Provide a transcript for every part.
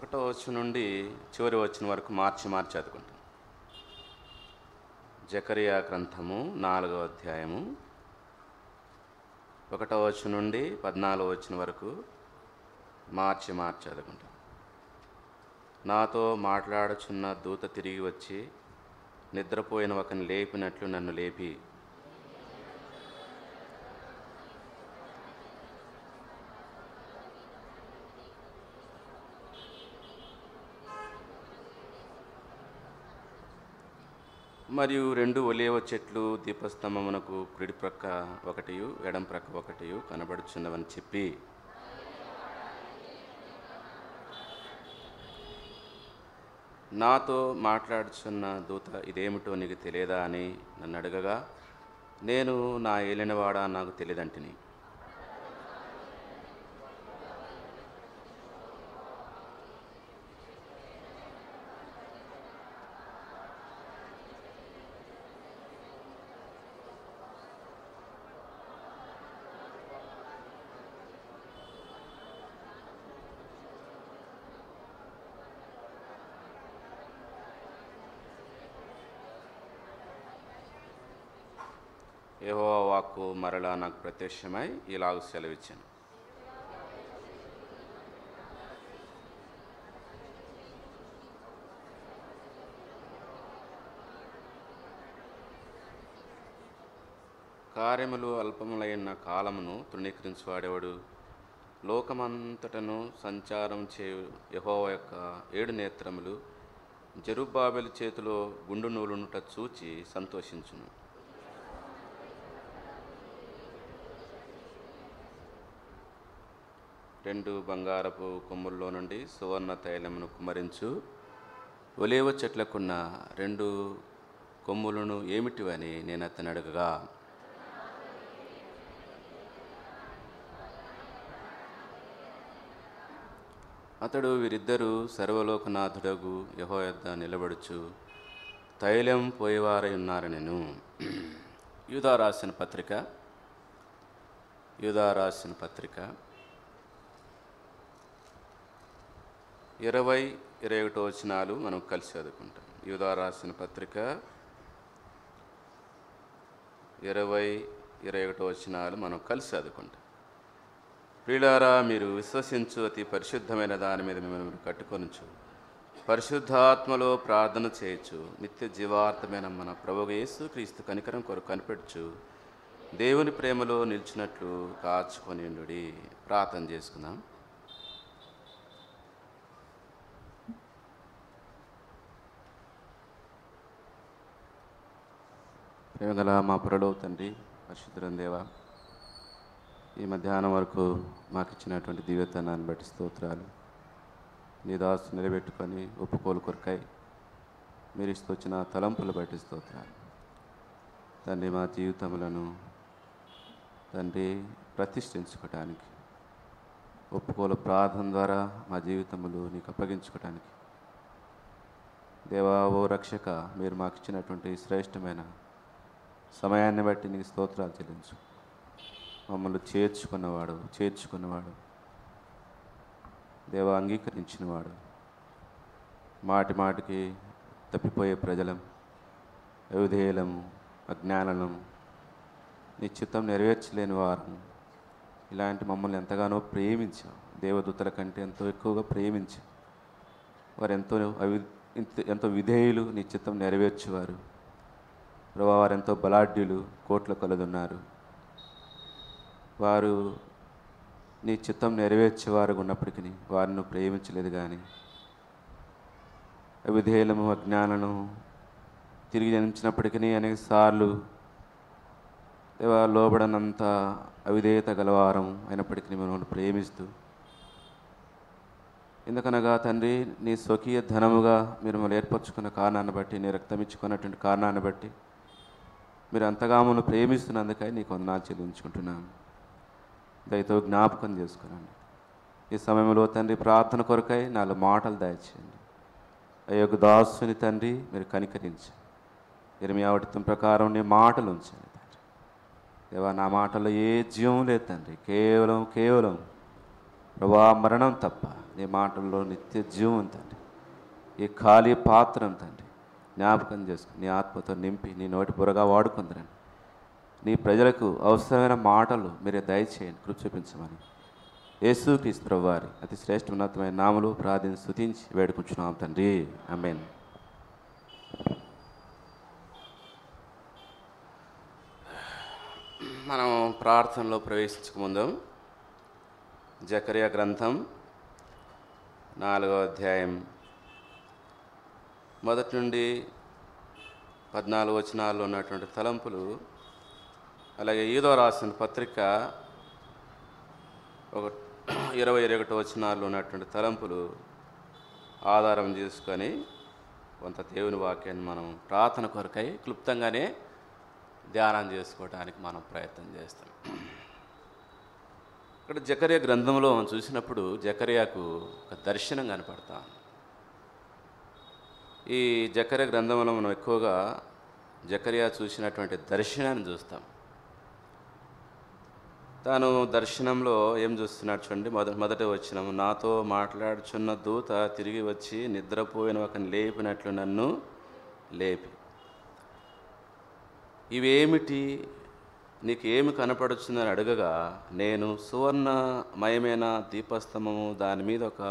ఒకటో వచనం నుండి చివరి వచనం వరకు మార్చి చదువుకుంటాం. జకరియా గ్రంథము 4వ అధ్యాయము 1వ వచనం నుండి 14వ వచనం వరకు మార్చి చదువుకుంటాం. నాతో మాట్లాడుచున్న దూత తిరిగి వచ్చి నిద్రపోయిన ఒకని లేపినట్లు నన్ను లేపి, మరియు 2 ఒలీవ చెట్లు దీపస్తంభమునకు కుడి ప్రక్క ఒకటియు ఎడం ప్రక్క ఒకటియు కనబడుచున్నవని చెప్పి, నాతో మాట్లాడుచున్న దూత ఇదేమిటో నీకు తెలియదా అని నన్ను అడగగా, నేను నా ఏలినవాడా నాకు తెలియదంటిని. యెహోవా వాక్కు మరలా నాకు ప్రత్యక్షమై ఇలాగ సెలవిచ్చాను, కార్యములు అల్పములైన కాలమును తృణీకరించువాడేవాడు, లోకమంతటను సంచారం చేయు యెహోవా యొక్క 7 నేత్రములు జెరుబ్బాబెలు చేతిలో గుండు నూలునుట చూచి సంతోషించును. రెండు బంగారపు కొమ్ముల్లో నుండి సువర్ణ తైలమును కుమ్మరించు ఒలీవ చెట్లకున్న 2 కొమ్ములను ఏమిటివని నేను అతను అడగగా, అతడు వీరిద్దరూ సర్వలోకనాథుడగు యెహోవా యొద్ద నిలబడుచు తైలం పోయేవారై ఉన్నారనెను. యూదా రాసిన పత్రిక 20-21 వచనాలు మనం కలిసి చదువుకుంటాం. యూదా రాసిన పత్రిక 20-21 వచనాలు మనం కలిసి చదువుకుంటాం. ప్రియులారా, మీరు విశ్వసించు అతి పరిశుద్ధమైన దాని మీద మిమ్మల్ని కట్టుకొనుచు పరిశుద్ధాత్మలో ప్రార్థన చేయొచ్చు, నిత్య జీవార్థమైన మన ప్రభువు యేసు క్రీస్తు కనికరం కొరకు కనిపెట్టుచు దేవుని ప్రేమలో నిలిచినట్లు కాచుకొని ఉండుడి. ప్రార్థన చేసుకుందాం. ప్రేమగల మా పరలోక తండ్రి, పరిశుద్ధుడైన దేవా, ఈ మధ్యాహ్నం వరకు మాకు ఇచ్చినటువంటి దివ్యతనాన్ని బట్టి స్తోత్రాలు. నీ దాసు నిలబెట్టుకొని ఒప్పుకోలు కొరకై మీరు ఇస్తొచ్చిన తలంపులు బట్టి స్తోత్రాలు. తండ్రి, మా జీవితములను తండ్రి ప్రతిష్ఠించుకోవటానికి, ఒప్పుకోలు ప్రార్థన ద్వారా మా జీవితములు నీకు అప్పగించుకోవటానికి దేవా, ఓ రక్షక, మీరు మాకు ఇచ్చినటువంటి శ్రేష్టమైన సమయాన్ని బట్టి నీకు స్తోత్రాలు చెల్లించు. మమ్మల్ని చేర్చుకున్నవాడు దేవా, అంగీకరించినవాడు, మాటికి తప్పిపోయే ప్రజలం, అవిధేయులము, అజ్ఞానము, నీ చిత్తం నెరవేర్చలేని వారు, ఇలాంటి మమ్మల్ని ఎంతగానో ప్రేమించావు. దేవదూతల కంటే ఎంతో ఎక్కువగా ప్రేమించావు. వారు ఎంతో విధేయులు, నీ చిత్తం నెరవేర్చేవారు. ప్రభా, వారెంతో బలాఢ్యులు, కోట్ల కొలదున్నారు. వారు నీ చిత్తం నెరవేర్చేవారు ఉన్నప్పటికీ వారిని ప్రేమించలేదు. కానీ అవిధేయులము, అజ్ఞానము తిరిగి జన్మించినప్పటికీ అనేక సార్లు దేవా, లోబడనంత అవిధేయత గలవారం అయినప్పటికీ మిమ్మల్ని ప్రేమిస్తూ, ఎందుకనగా తండ్రి, నీ స్వకీయ ధనముగా మీరు మమ్మల్ని ఏర్పరచుకున్న కారణాన్ని బట్టి, నీ రక్తం ఇచ్చుకున్నటువంటి కారణాన్ని బట్టి మీరు అంతగా మమ్మల్ని ప్రేమిస్తున్నందుకై నీకు వందనాలు చెల్లించుకుంటున్నాను. దయతో జ్ఞాపకం చేసుకున్నాను. ఈ సమయంలో తండ్రి, ప్రార్థన కొరకై 4 మాటలు దయచేయండి. అయ్యొక దాసుని తండ్రి మీరు కనికరించి ఇర్మియా వచనం ప్రకారం నీ మాటలు ఉంచండి తండ్రి. దేవా, నా మాటల్లో ఏ జీవం లేదు తండ్రి, కేవలం ప్రభా మరణం తప్ప నీ మాటల్లో నిత్య జీవం తండ్రి. ఈ ఖాళీ పాత్రను తండ్రి జ్ఞాపకం చేసుకుని నీ ఆత్మతో నింపి నీ నోటి బురగా వాడుకుందరని, నీ ప్రజలకు అవసరమైన మాటలు మీరే దయచేయండి, కృప చూపించమని యేసుక్రీస్తు ప్రభువారి అతి శ్రేష్ఠోన్నతమైన నామములో ప్రార్థించి స్తుతించి వేడుకుంటున్నాం తండ్రి. ఆమేన్. మనం ప్రార్థనలో ప్రవేశించక ముందు జకర్యా గ్రంథం 4వ అధ్యాయం 1 నుండి 14 వచనాల్లో ఉన్నటువంటి తలంపులు, అలాగే ఈదో రాసిన పత్రిక 21 వచనాల్లో ఉన్నటువంటి తలంపులు ఆధారం చేసుకొని కొంత దేవుని వాక్యాన్ని మనం ప్రార్థన కొరకై క్లుప్తంగానే ధ్యానం చేసుకోవడానికి మనం ప్రయత్నం చేస్తాం. ఇక్కడ జకర్యా గ్రంథంలో మనం చూసినప్పుడు జకర్యాకు ఒక దర్శనం కనపడతాం. ఈ జకర్యా గ్రంథంలో మనం ఎక్కువగా జకర్యా చూసినటువంటి దర్శనాన్ని చూస్తాం. తాను దర్శనంలో ఏం చూస్తున్నాడు చూడండి. మొదట వచ్చినాము, నాతో మాట్లాడుచున్న దూత తిరిగి వచ్చి నిద్రపోయిన ఒకని లేపినట్లు నన్ను లేపి, ఇవేమిటి, నీకేమి కనపడుతుందని అడగగా, నేను సువర్ణమయమైన దీపస్తంభము, దాని మీద ఒక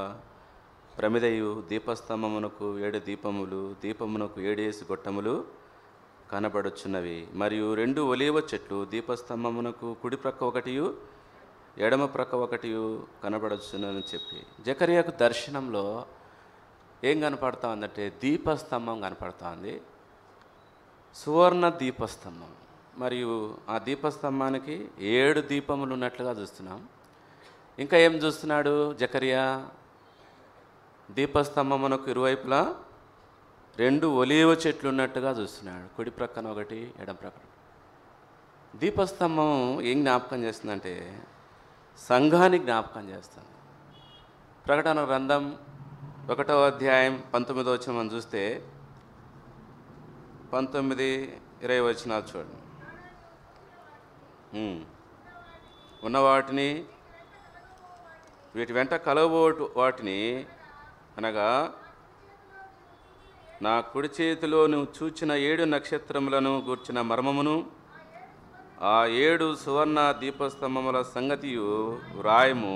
ప్రమిదయు, దీపస్తంభమునకు 7 దీపములు, దీపమునకు 7 గొట్టములు కనపడుచున్నవి, మరియు 2 ఒలీవ చెట్లు, దీపస్తంభమునకు కుడి ప్రక్క ఒకటియు ఎడమ ప్రక్క ఒకటియు కనపడుచున్నదని చెప్పి, జకర్యాకు దర్శనంలో ఏం కనపడతా ఉందంటే దీపస్తంభం కనపడతా ఉంది, సువర్ణ దీపస్తంభం. మరియు ఆ దీపస్తంభానికి 7 దీపములు ఉన్నట్లుగా చూస్తున్నాం. ఇంకా ఏం చూస్తున్నాడు జకర్యా? దీపస్తంభమునకు ఇరువైపులా 2 ఒలీవ చెట్లు ఉన్నట్టుగా చూస్తున్నాడు, కుడి ప్రక్కన ఒకటి, ఎడం ప్రక్కన. దీపస్తంభం ఏం జ్ఞాపకం చేస్తుందంటే సంఘాన్ని జ్ఞాపకం చేస్తుంది. ప్రకటన గ్రంథం 1వ అధ్యాయం 19వ వచనం మనం చూస్తే 19-20 వచనాలు చూడండి. ఉన్న వాటిని, వీటి వెంట కలవబోటు వాటిని, అనగా నా కుడి చేతిలో నువ్వు చూచిన 7 నక్షత్రములను గూర్చిన మర్మమును, ఆ 7 సువర్ణ దీపస్తంభముల సంగతియు వ్రాయము.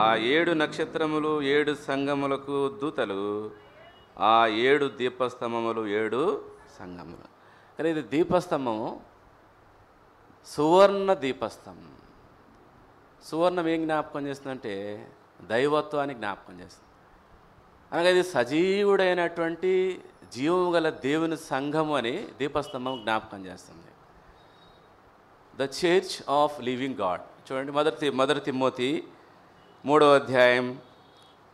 ఆ 7 నక్షత్రములు 7 సంఘములకు దూతలు, ఆ 7 దీపస్తంభములు 7 సంఘములు. కానీ ఇది దీపస్తంభము, సువర్ణ దీపస్తంభం. సువర్ణం ఏం జ్ఞాపకం చేస్తుందంటే దైవత్వాన్ని జ్ఞాపకం చేస్తుంది. అనగా ఇది సజీవుడైనటువంటి జీవము గల దేవుని సంఘము అని దీపస్తంభం జ్ఞాపకం చేస్తుంది. The church of living God. చూడండి, మొదటి తిమోతి 3వ అధ్యాయం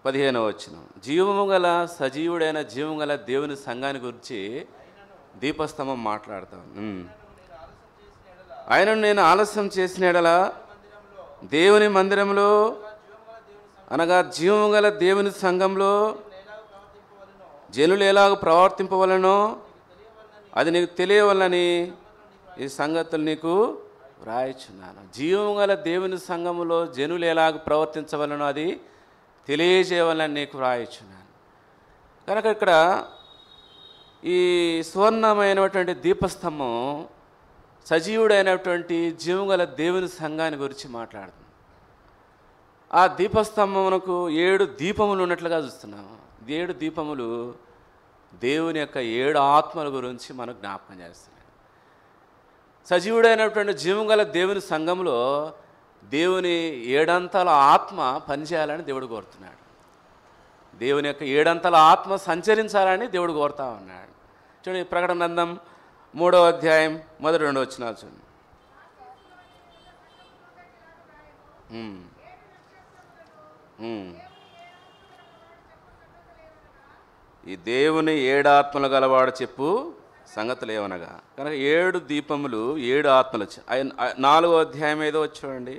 15వ వచనం, జీవము గల సజీవుడైన జీవము గల దేవుని సంఘాన్ని గురించి దీపస్తంభం మాట్లాడతాం. ఆయనను నేను ఆలస్యం చేసిన ఎడల దేవుని మందిరంలో, అనగా జీవము గల దేవుని సంఘంలో జనులు ఎలాగ ప్రవర్తింపవలనో అది నీకు తెలియవలని ఈ సంగతులు నీకు వ్రాయిచున్నాను. జీవము గల దేవుని సంఘములో జనులు ఎలాగ ప్రవర్తించవలనో అది తెలియజేయవలని నీకు వ్రాయిచున్నాను. కనుక ఇక్కడ ఈ సువర్ణమైనటువంటి దీపస్తంభం సజీవుడైనటువంటి జీవము గల దేవుని సంఘాన్ని గురించి మాట్లాడుతుంది. ఆ దీపస్తంభమునకు 7 దీపములు ఉన్నట్లుగా చూస్తున్నాము. 7 దీపములు దేవుని యొక్క 7 ఆత్మల గురించి మనకు జ్ఞాపకం చేస్తున్నాయి. సజీవుడైనటువంటి జీవం గల దేవుని సంఘంలో దేవుని 7 అంతల ఆత్మ పనిచేయాలని దేవుడు కోరుతున్నాడు. దేవుని యొక్క 7 అంతల ఆత్మ సంచరించాలని దేవుడు కోరుతా ఉన్నాడు. చూడండి, ప్రకటన గ్రంథం 3వ అధ్యాయం 1-2 వచనాలు చూడండి. ఈ దేవుని 7 ఆత్మలు గలవాడు చెప్పు సంగతులు ఏమనగా, కనుక 7 దీపములు 7 ఆత్మలు. 4వ అధ్యాయం 5వ చూడండి.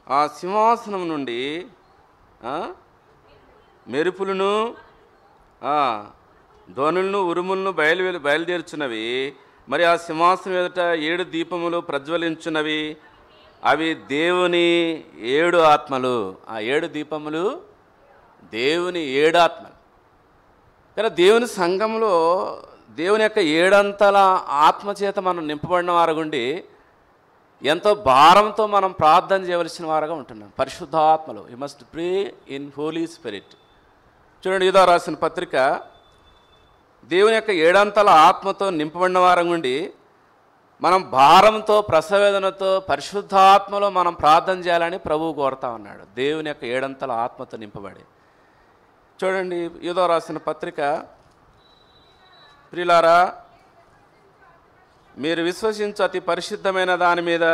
ఆ సింహాసనం నుండి మెరుపులను, ధ్వనులను, ఉరుములను బయలుదేరుచున్నవి. మరి ఆ సింహాసనం ఎదుట 7 దీపములు ప్రజ్వలించున్నవి. అవి దేవుని 7 ఆత్మలు. ఆ 7 దీపములు దేవుని 7 ఆత్మలు. కానీ దేవుని సంఘంలో దేవుని యొక్క 7 అంతల ఆత్మచేత మనం నింపబడిన వారుగుండి ఎంతో భారంతో మనం ప్రార్థన చేయవలసిన వారుగా ఉంటున్నాం. పరిశుద్ధాత్మలో you must pray in holy spirit. చూడండి, యూదా రాసిన పత్రిక, దేవుని యొక్క 7 అంతల ఆత్మతో నింపబడిన వారుగుండి మనం భారంతో ప్రసవేదనతో పరిశుద్ధాత్మలో మనం ప్రార్థన చేయాలని ప్రభువు కోరుతా ఉన్నాడు. దేవుని యొక్క 7 అంతల ఆత్మతో నింపబడి. చూడండి, యూదా రాసిన పత్రిక, ప్రియులారా, మీరు విశ్వసించు అతి పరిశుద్ధమైన దాని మీద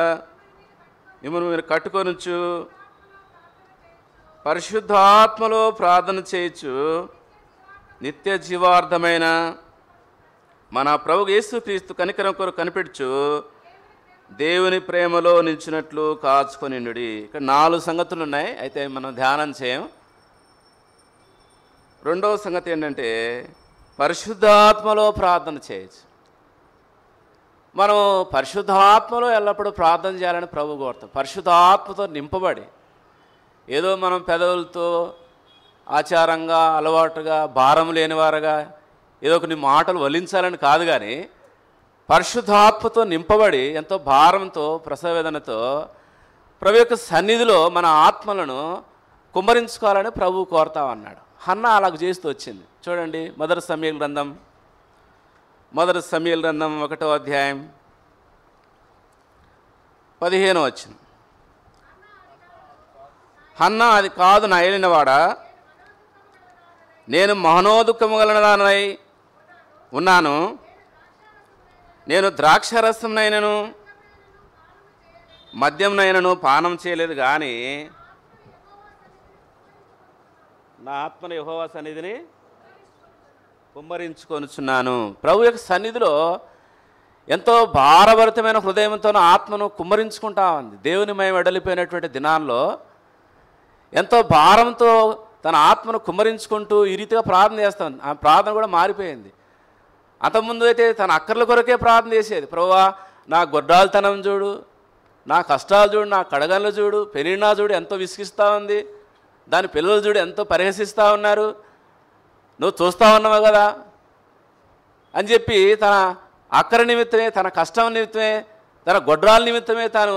మిమ్మల్ని మీరు కట్టుకొనుచు పరిశుద్ధాత్మలో ప్రార్థన చేయొచ్చు నిత్య జీవార్థమైన మన ప్రభు యేసుక్రీస్తు కనికరం కొరకు కనిపెడుచు దేవుని ప్రేమలో నిలిచినట్లు కాచుకొనిండుడి. ఇక్కడ 4 సంగతులు ఉన్నాయి, అయితే మనం ధ్యానం చేయం. రెండవ సంగతి ఏంటంటే పరిశుద్ధాత్మలో ప్రార్థన చేయొచ్చు. మనం పరిశుద్ధాత్మలో ఎల్లప్పుడూ ప్రార్థన చేయాలని ప్రభు కోరుతాం. పరిశుద్ధాత్మతో నింపబడి ఏదో మనం పెదవులతో ఆచారంగా అలవాటుగా భారం లేనివారుగా ఏదో కొన్ని మాటలు వలించాలని కాదు, కానీ పరిశుద్ధాత్మతో నింపబడి ఎంతో భారంతో ప్రసవేదనతో ప్రభు యొక్క సన్నిధిలో మన ఆత్మలను కుమ్మరించుకోవాలని ప్రభు కోరుతామన్నాడు. హన్నా అలాగ చేస్తూ వచ్చింది. చూడండి, మొదటి సమూయేలు గ్రంథం 1వ అధ్యాయం 15వ వచనం. హన్నా, అది కాదు నా ఏలినవాడా, నేను మహనోదుఖము గలదానై ఉన్నాను. నేను ద్రాక్షరసంనైనను మద్యంనైనను పానం చేయలేదు, కానీ నా ఆత్మను యెహోవా సన్నిధిని కుమ్మరించుకొనుచున్నాను. ప్రభు యొక్క సన్నిధిలో ఎంతో భారభరితమైన హృదయంతో ఆత్మను కుమ్మరించుకుంటా ఉంది. దేవుని మయం వెడలిపోయినటువంటి దినాల్లో ఎంతో భారంతో తన ఆత్మను కుమ్మరించుకుంటూ ఈ రీతిగా ప్రార్థన చేస్తాను. ఆ ప్రార్థన కూడా మారిపోయింది. అంతకుముందు అయితే తన అక్కర్ల కొరకే ప్రార్థన చేసేది. ప్రభువా, నా గొడ్రాలతనం చూడు, నా కష్టాలు చూడు, నా కడగళ్ళు చూడు, పెరినా చూడు ఎంతో విసిగిస్తూ ఉంది, దాని పిల్లలు చూడు ఎంతో పరిహసిస్తూ ఉన్నారు, నువ్వు చూస్తూ ఉన్నావు కదా అని చెప్పి తన అక్కర నిమిత్తమే, తన కష్టం నిమిత్తమే, తన గొడ్రాల నిమిత్తమే, తాను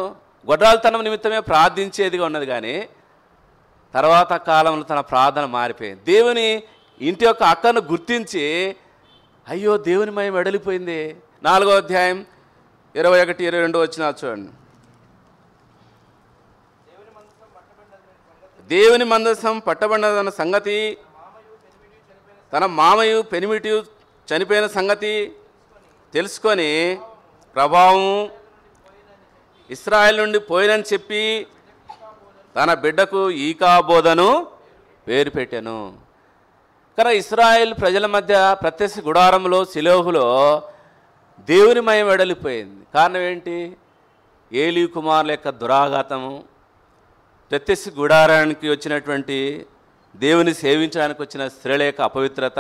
గొడ్రాలతనం నిమిత్తమే ప్రార్థించేదిగా ఉన్నది. కానీ తర్వాత కాలంలో తన ప్రార్థన మారిపోయింది. దేవుని ఇంటి యొక్క అక్కను గుర్తించి, అయ్యో దేవుని మయం వెడలిపోయింది. 4వ అధ్యాయం 21-22 వచనాలు చూడండి. దేవుని మందసం పట్టబడిన సంగతి, తన మామయు పెనిమిటి చనిపోయిన సంగతి తెలుసుకొని ప్రభావం ఇశ్రాయేలు నుండి పోయినని చెప్పి తన బిడ్డకు ఈకాబోధను పేరు పెట్టాను. కానీ ఇశ్రాయేల్ ప్రజల మధ్య ప్రత్యక్ష గుడారంలో శిలోహులో దేవుని మయం వెడలిపోయింది. కారణం ఏంటి? ఏలీ కుమారుల యొక్క దురాఘాతము, ప్రత్యక్ష గుడారానికి వచ్చినటువంటి దేవుని సేవించడానికి వచ్చిన స్త్రీల యొక్క అపవిత్రత,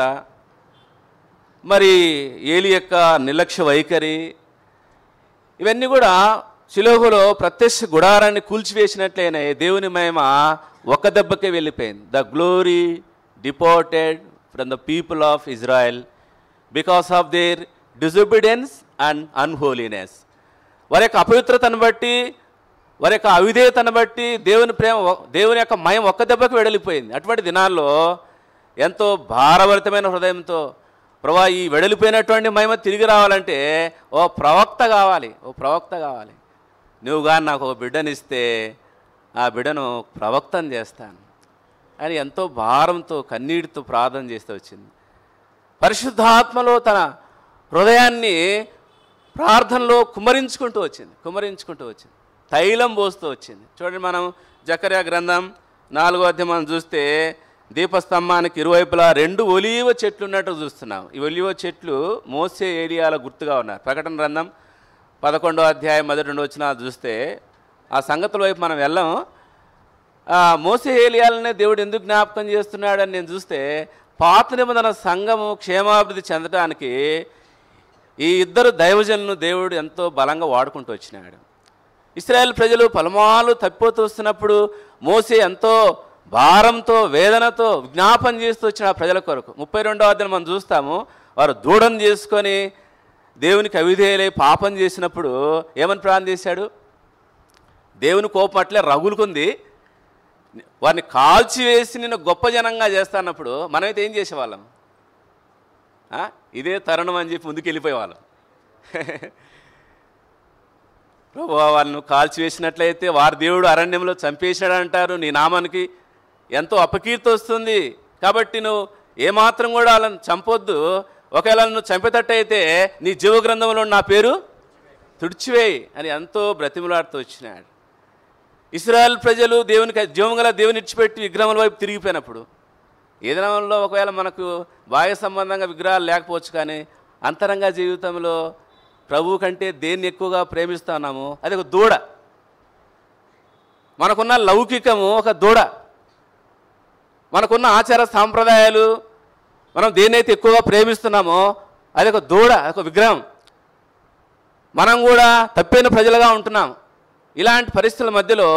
మరి ఏలీ యొక్క నిర్లక్ష్య వైఖరి, ఇవన్నీ కూడా శిలోహులో ప్రత్యక్ష గుడారాన్ని కూల్చివేసినట్లయినా దేవుని మహిమ ఒక్క దెబ్బకే వెళ్ళిపోయింది. The glory deported from the people of Israel because of their disobedience and అన్హోలీనెస్. వారి యొక్క అపవిత్రతను బట్టి, వారి యొక్క అవిధేయతను బట్టి దేవుని యొక్క మయం ఒక్క దెబ్బకి వెడలిపోయింది. అటువంటి దినాల్లో ఎంతో భారభరితమైన హృదయంతో, ప్రభా ఈ వెడలిపోయినటువంటి మహిమ తిరిగి రావాలంటే ఓ ప్రవక్త కావాలి, నువ్వు కానీ నాకు ఒక బిడ్డనిస్తే ఆ బిడ్డను ప్రవక్తను చేస్తాను అని ఎంతో భారంతో కన్నీటితో ప్రార్థన చేస్తూ వచ్చింది. పరిశుద్ధాత్మలో తన హృదయాన్ని ప్రార్థనలో కుమ్మరించుకుంటూ వచ్చింది, తైలం పోస్తూ వచ్చింది. చూడండి, మనం జకర్యా గ్రంథం 4వ అధ్యాయం మనం చూస్తే దీపస్తంభానికి ఇరువైపులా 2 ఒలీవ చెట్లు ఉన్నట్టు చూస్తున్నాం. ఈ ఒలీవ చెట్లు మోసే ఏలియాల గుర్తుగా ఉన్నారు. ప్రకటన గ్రంథం 11వ అధ్యాయం 1-2 వచనాలు చూస్తే ఆ సంగతుల వైపు మనం వెళ్ళాం. మోసే ఏలియాలనే దేవుడు ఎందుకు జ్ఞాపకం చేస్తున్నాడని నేను చూస్తే, పాత నిబంధన సంఘము క్షేమాభివృద్ధి చెందడానికి ఈ 2 దైవజనులను దేవుడు ఎంతో బలంగా వాడుకుంటూ వచ్చినాడు. ఇశ్రాయేల్ ప్రజలు పలుమార్లు తప్పిపోతూ వస్తున్నప్పుడు మోసే ఎంతో భారంతో వేదనతో విజ్ఞాపన చేస్తూ వచ్చిన ఆ ప్రజల కొరకు 32వ అధ్యాయం మనం చూస్తాము. వారు దూడను చేసుకొని దేవునికి అవిధేయులై పాపం చేసినప్పుడు ఏమని ప్రార్థన చేశాడు? దేవుని కోపం అట్లే రగులుకుంది, వారిని కాల్చివేసి నేను గొప్ప జనంగా చేస్తానప్పుడు మనమైతే ఏం చేసేవాళ్ళం? ఇదే తరుణం అని చెప్పి ముందుకు వెళ్ళిపోయేవాళ్ళం. ప్రభువా, వాళ్ళను కాల్చివేసినట్లయితే వారి దేవుడు అరణ్యంలో చంపేశాడంటారు, నీ నామానికి ఎంతో అపకీర్తి వస్తుంది, కాబట్టి నువ్వు ఏమాత్రం కూడా వాళ్ళని చంపొద్దు, ఒకవేళ నువ్వు చంపేటట్టయితే నీ జీవ గ్రంథంలో నా పేరు తుడిచివేయి అని ఎంతో బ్రతిమలాడుతూ వచ్చినాడు. ఇశ్రాయేల్ ప్రజలు దేవునికి జీవం గల దేవుని ఇచ్చిపెట్టి విగ్రహముల వైపు తిరిగిపోయినప్పుడు, ఏ దినంలో ఒకవేళ మనకు బాహ్య సంబంధంగా విగ్రహాలు లేకపోవచ్చు, కానీ అంతరంగ జీవితంలో ప్రభువు కంటే దేన్ని ఎక్కువగా ప్రేమిస్తున్నాము అది ఒక దూడ. మనకున్న లౌకికము ఒక దూడ, మనకున్న ఆచార సాంప్రదాయాలు, మనం దేన్నైతే ఎక్కువగా ప్రేమిస్తున్నామో అది ఒక దూడ, ఒక విగ్రహం. మనం కూడా తప్పైన ప్రజలుగా ఉంటున్నాం. ఇలాంటి పరిస్థితుల మధ్యలో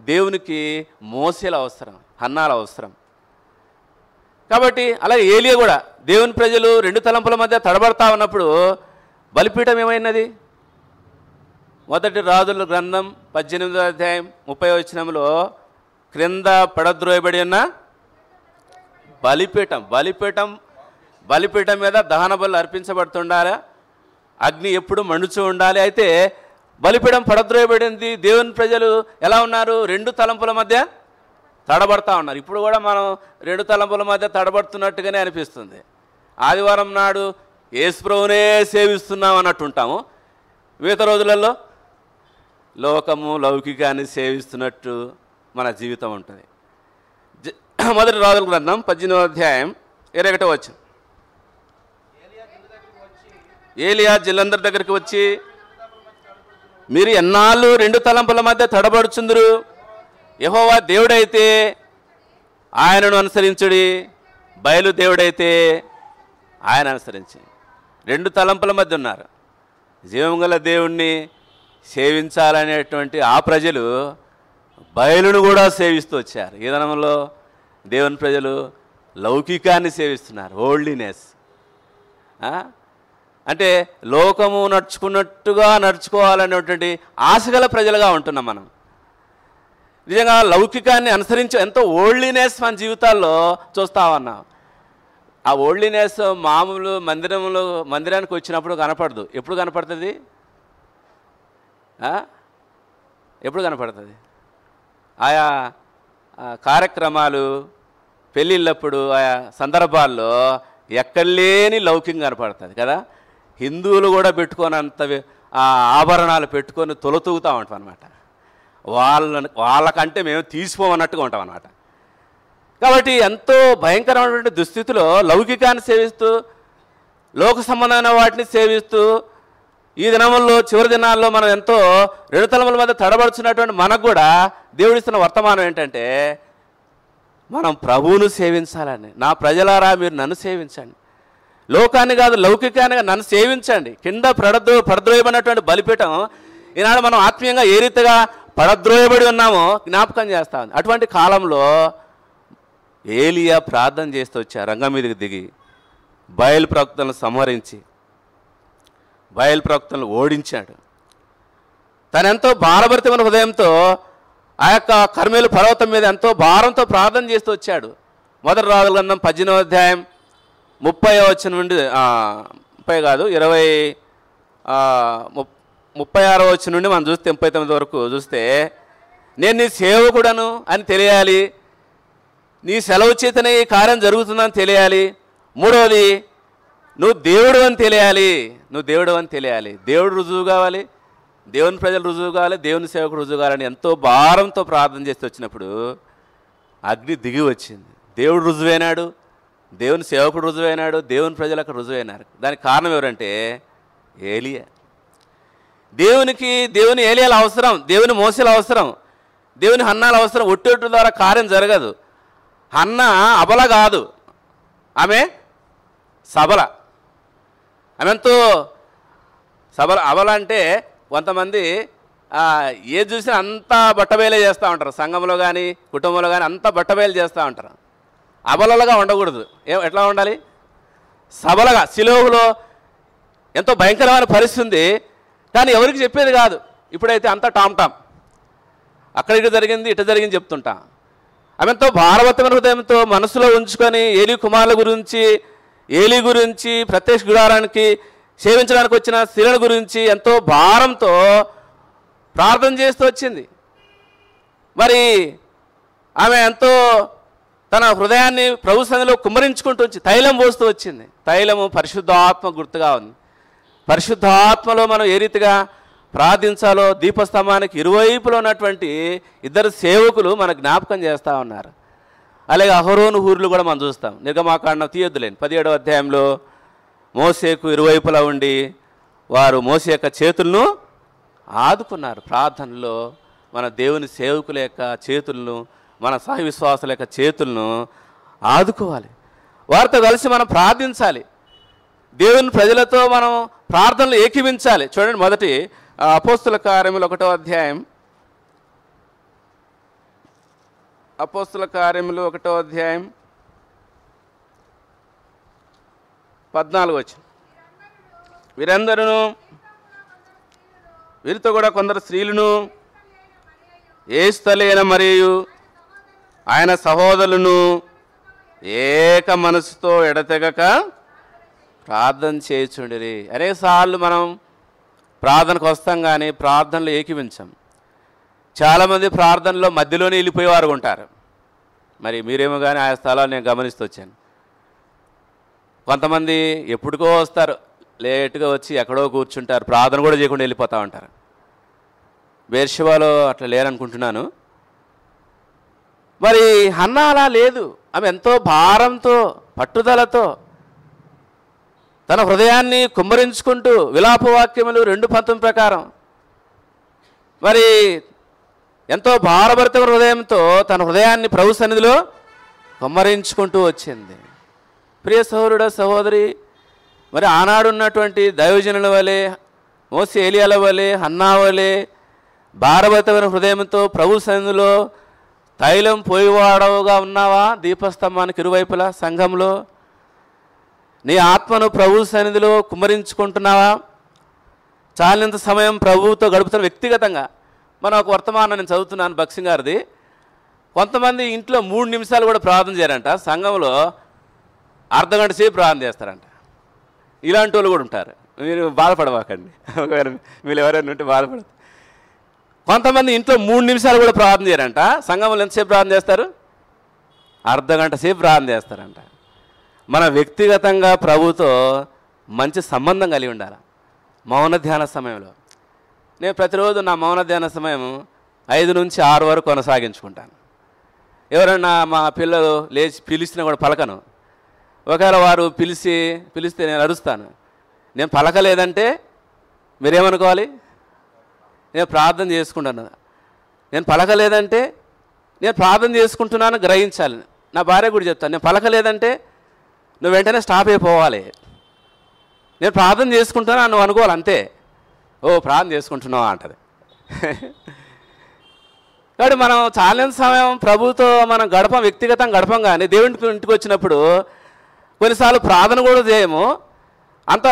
దేవునికి మోసేల అవసరం, హన్నాల అవసరం. కాబట్టి అలాగే ఏలియా కూడా దేవుని ప్రజలు 2 తలంపుల మధ్య తడబడతా ఉన్నప్పుడు బలిపీఠం ఏమైనది? మొదటి రాజుల గ్రంథం 18వ అధ్యాయం 30వ వచనంలో క్రింద పడద్రోయబడి ఉన్న బలిపీఠం మీద దహన బలు అర్పించబడుతుండాలి, అగ్ని ఎప్పుడు మండుచూ ఉండాలి. అయితే బలిపీఠం పడద్రోయబడింది. దేవుని ప్రజలు ఎలా ఉన్నారు? 2 తలంపుల మధ్య తడబడతా ఉన్నారు. ఇప్పుడు కూడా మనం 2 తలంపుల మధ్య తడబడుతున్నట్టుగానే అనిపిస్తుంది. ఆదివారం నాడు యేసు ప్రభువునే సేవిస్తున్నాం అన్నట్టు ఉంటాము, మిగతా రోజులలో లోకము లౌకికాన్ని సేవిస్తున్నట్టు మన జీవితం ఉంటుంది. మొదటి రాజుల గ్రంథం 18వ అధ్యాయం 21వ వచనం. ఏలియా జిల్లందరి దగ్గరికి వచ్చి, మీరు ఎన్నాళ్ళు 2 తలంపుల మధ్య తడబడుచుందురు, యెహోవా దేవుడైతే ఆయనను అనుసరించుడి, బయలు దేవుడైతే ఆయన అనుసరించి. 2 తలంపుల మధ్య ఉన్నారు. జీవం గల దేవుణ్ణి సేవించాలనేటువంటి ఆ ప్రజలు బయలును కూడా సేవిస్తూ వచ్చారు. ఈ దినంలో దేవుని ప్రజలు లౌకికాన్ని సేవిస్తున్నారు, ఓల్డ్లీనెస్. అంటే లోకము నడుచుకున్నట్టుగా నడుచుకోవాలనేటువంటి ఆశగల ప్రజలుగా ఉంటున్నాం మనం. నిజంగా లౌకికాన్ని అనుసరించి ఎంతో ఓల్డ్లీనెస్ మన జీవితాల్లో చూస్తూ ఉన్నాం. ఆ ఓల్డ్లీనెస్ మామూలు మందిరానికి వచ్చినప్పుడు కనపడదు. ఎప్పుడు కనపడుతుంది? ఎప్పుడు కనపడుతుంది? ఆయా కార్యక్రమాలు, పెళ్ళిళ్ళప్పుడు, ఆయా సందర్భాల్లో ఎక్కడలేని లౌకికం కనపడుతుంది కదా. హిందువులు కూడా పెట్టుకోనంత ఆభరణాలు పెట్టుకొని తొలతూగుతూ ఉంటాం అనమాట. వాళ్ళకంటే మేము తీసిపోమన్నట్టుగా ఉంటాం అన్నమాట. కాబట్టి ఎంతో భయంకరమైనటువంటి దుస్థితిలో లౌకికాన్ని సేవిస్తూ, లోక సంబంధమైన వాటిని సేవిస్తూ, ఈ దినముల్లో చివరి దినాల్లో మనం ఎంతో 2 తలముల మధ్య తడబడుచున్నటువంటి మనకు కూడా దేవుడిస్తున్న వర్తమానం ఏంటంటే, మనం ప్రభువును సేవించాలని. నా ప్రజలారా మీరు నన్ను సేవించండి, లోకాన్ని కాదు లౌకికాన్ని నన్ను సేవించండి. కింద పడద్రోయబడినటువంటి బలిపీఠం ఈనాడు మనం ఆత్మీయంగా ఏ రీతిగా పడద్రోయబడి ఉన్నామో జ్ఞాపకం చేస్తా ఉంది. అటువంటి కాలంలో ఏలియా ప్రార్థన చేస్తూ వచ్చారు, రంగం మీదకి దిగి బయలు ప్రవక్తలను సంహరించి బయలు ప్రవక్తలను ఓడించాడు. తనెంతో భారభరితమైన హృదయంతో ఆ యొక్క కర్మేలు పర్వతం మీద ఎంతో భారంతో ప్రార్థన చేస్తూ వచ్చాడు. మొదటి రాజుల గ్రంథం 18వ అధ్యాయం 30వ వచనం నుండి 36వ వచనం నుండి మనం చూస్తే 39 వరకు చూస్తే, నేను నీ సేవకుడను అని తెలియాలి, నీ సెలవు చేతనే ఈ కార్యం జరుగుతుందని తెలియాలి. మూడవది, నువ్వు దేవుడు అని తెలియాలి. దేవుడు రుజువు కావాలి, దేవుని ప్రజలు రుజువు కావాలి, దేవుని సేవకుడు రుజువు కావాలని ఎంతో భారంతో ప్రార్థన చేస్తూ వచ్చినప్పుడు అగ్ని దిగి వచ్చింది. దేవుడు రుజువైనాడు, దేవుని సేవకుడు రుజువైనాడు, దేవుని ప్రజలకు రుజువైనారు. దానికి కారణం ఎవరంటే ఏలియా. దేవుని ఏలియాల అవసరం, దేవుని మోసేల అవసరం, దేవుని హన్నాల అవసరం. ఒట్టొట్టు ద్వారా కార్యం జరగదు. హన్న అబల కాదు, ఆమె సబల. ఆమె ఎంతో సబల. అబల అంటే కొంతమంది ఏది చూసినా అంతా బట్టబయలే చేస్తూ ఉంటారు. సంఘంలో కానీ కుటుంబంలో కానీ అంతా బట్టబయలు చేస్తూ ఉంటారు. అబలలుగా ఉండకూడదు. ఎట్లా ఉండాలి? సబలగా. సిలువలో ఎంతో భయంకరమైన పరిస్థితి ఉంది, కానీ ఎవరికి చెప్పేది కాదు. ఇప్పుడైతే అంతా టామ్ టామ్, అక్కడ ఇటు జరిగింది ఇటు జరిగింది చెప్తుంటా. ఆమె ఎంతో భారవత్తమైన హృదయంతో మనసులో ఉంచుకొని ఏలీ గురించి ప్రత్యక్ష గుడారానికి సేవించడానికి వచ్చిన స్త్రీల గురించి ఎంతో భారంతో ప్రార్థన చేస్తూ వచ్చింది. మరి ఆమె ఎంతో తన హృదయాన్ని ప్రభు సన్నిధిలో కుమ్మరించుకుంటూ వచ్చి తైలం పోస్తూ వచ్చింది. తైలము పరిశుద్ధాత్మ గుర్తుగా ఉంది. పరిశుద్ధాత్మలో మనం ఏ రీతిగా ప్రార్థించాలో దీపస్తంభానికి ఇరువైపులో ఉన్నటువంటి ఇద్దరు సేవకులు మన జ్ఞాపకం చేస్తూ ఉన్నారు. అలాగే అహరోను హూర్లు కూడా మనం చూస్తాం. నిర్గమాకాండం తీయొద్దులేని 17వ అధ్యాయంలో మోసేకు ఇరువైపులా ఉండి వారు మోసే యొక్క చేతులను ఆదుకున్నారు. ప్రార్థనలో మన దేవుని సేవకుల యొక్క చేతులను, మన సహ విశ్వాసుల యొక్క చేతులను ఆదుకోవాలి. వారితో కలిసి మనం ప్రార్థించాలి. దేవుని ప్రజలతో మనం ప్రార్థనలు ఏకీవించాలి. చూడండి, మొదటి అపోస్తుల కార్యములు 1వ అధ్యాయం, అపోస్తుల కార్యములు 1వ అధ్యాయం 14 వచనం. వీరందరూ, వీరితో కూడా కొందరు స్త్రీలను, ఏస్తలేన మరియు ఆయన సహోదరులను ఏక మనసుతో ఎడతెగక ప్రార్థన చేయుచుండిరి. అనేకసార్లు మనం ప్రార్థనకు వస్తాం కానీ ప్రార్థనలు ఏకీవించాం. చాలామంది ప్రార్థనలో మధ్యలోనే వెళ్ళిపోయేవారు ఉంటారు. మరి మీరేమో కానీ ఆ స్థలాలు నేను గమనిస్తూ వచ్చాను. కొంతమంది ఎప్పుడుకో వస్తారు, లేటుగా వచ్చి ఎక్కడో కూర్చుంటారు, ప్రార్థన కూడా చేయకుండా వెళ్ళిపోతూ ఉంటారు. బెర్షెబాలో అట్లా లేరనుకుంటున్నాను. మరి హన్నా అలా లేదు. ఆమె ఎంతో భారంతో పట్టుదలతో తన హృదయాన్ని కుమ్మరించుకుంటూ విలాపవాక్యములు 2:19 ప్రకారం మరి ఎంతో భారభరితమైన హృదయంతో తన హృదయాన్ని ప్రభు సన్నిధిలో కుమ్మరించుకుంటూ వచ్చింది. ప్రియ సహోదరుడు సహోదరి, మరి ఆనాడు ఉన్నటువంటి దైవజనుల వలె, మోసే ఏలియాల వలె, హన్నా వలె భారభరితమైన హృదయంతో ప్రభు సన్నిధిలో తైలం పోయివాడవుగా ఉన్నావా? దీపస్తంభానికి ఇరువైపులా సంఘంలో నీ ఆత్మను ప్రభు సన్నిధిలో కుమ్మరించుకుంటున్నావా? చాలినంత సమయం ప్రభువుతో గడుపుతున్న వ్యక్తిగతంగా. మనం ఒక వర్తమానం నేను చదువుతున్నాను భక్సింగ్ గారిది. కొంతమంది ఇంట్లో 3 నిమిషాలు కూడా ప్రార్థన చేయరంట, సంఘంలో అర్ధగంట సేపు ప్రార్థన చేస్తారంట. ఇలాంటి వాళ్ళు కూడా ఉంటారు. మీరు బాధపడవాకండి, ఒకవేళ మీరు ఎవరైనా ఉంటే బాధపడదు. కొంతమంది ఇంట్లో 3 నిమిషాలు కూడా ప్రార్థన చేయరంట, సంఘంలో ఎంతసేపు ప్రార్థన చేస్తారు? అర్ధగంట సేపు ప్రార్థన చేస్తారంట. మన వ్యక్తిగతంగా ప్రభుతో మంచి సంబంధం కలిగి ఉండాలి. మౌన ధ్యాన సమయంలో నేను ప్రతిరోజు నా మౌన ధ్యాన సమయం 5 నుంచి 6 వరకు కొనసాగించుకుంటాను. ఎవరైనా మా పిల్లలు లేచి పిలిచినా కూడా పలకను. ఒకవేళ వారు పిలిస్తే నేను అరుస్తాను. నేను పలకలేదంటే మీరేమనుకోవాలి? నేను ప్రార్థన చేసుకుంటాను. నేను పలకలేదంటే నేను ప్రార్థన చేసుకుంటున్నాను గ్రహించాలి. నా భార్య కూడా చెప్తాను, నేను పలకలేదంటే నువ్వు వెంటనే స్టాప్ అయిపోవాలి. నేను ప్రార్థన చేసుకుంటున్నా నువ్వు అనుకోవాలి అంతే. ఓ ప్రార్థన చేసుకుంటున్నావా అంటది. కాబట్టి మనం చాలా సమయం ప్రభుతో మనం గడపం, వ్యక్తిగతంగా గడపం. కానీ దేవునికి ఇంటికి వచ్చినప్పుడు కొన్నిసార్లు ప్రార్థన కూడా చేయము. అంత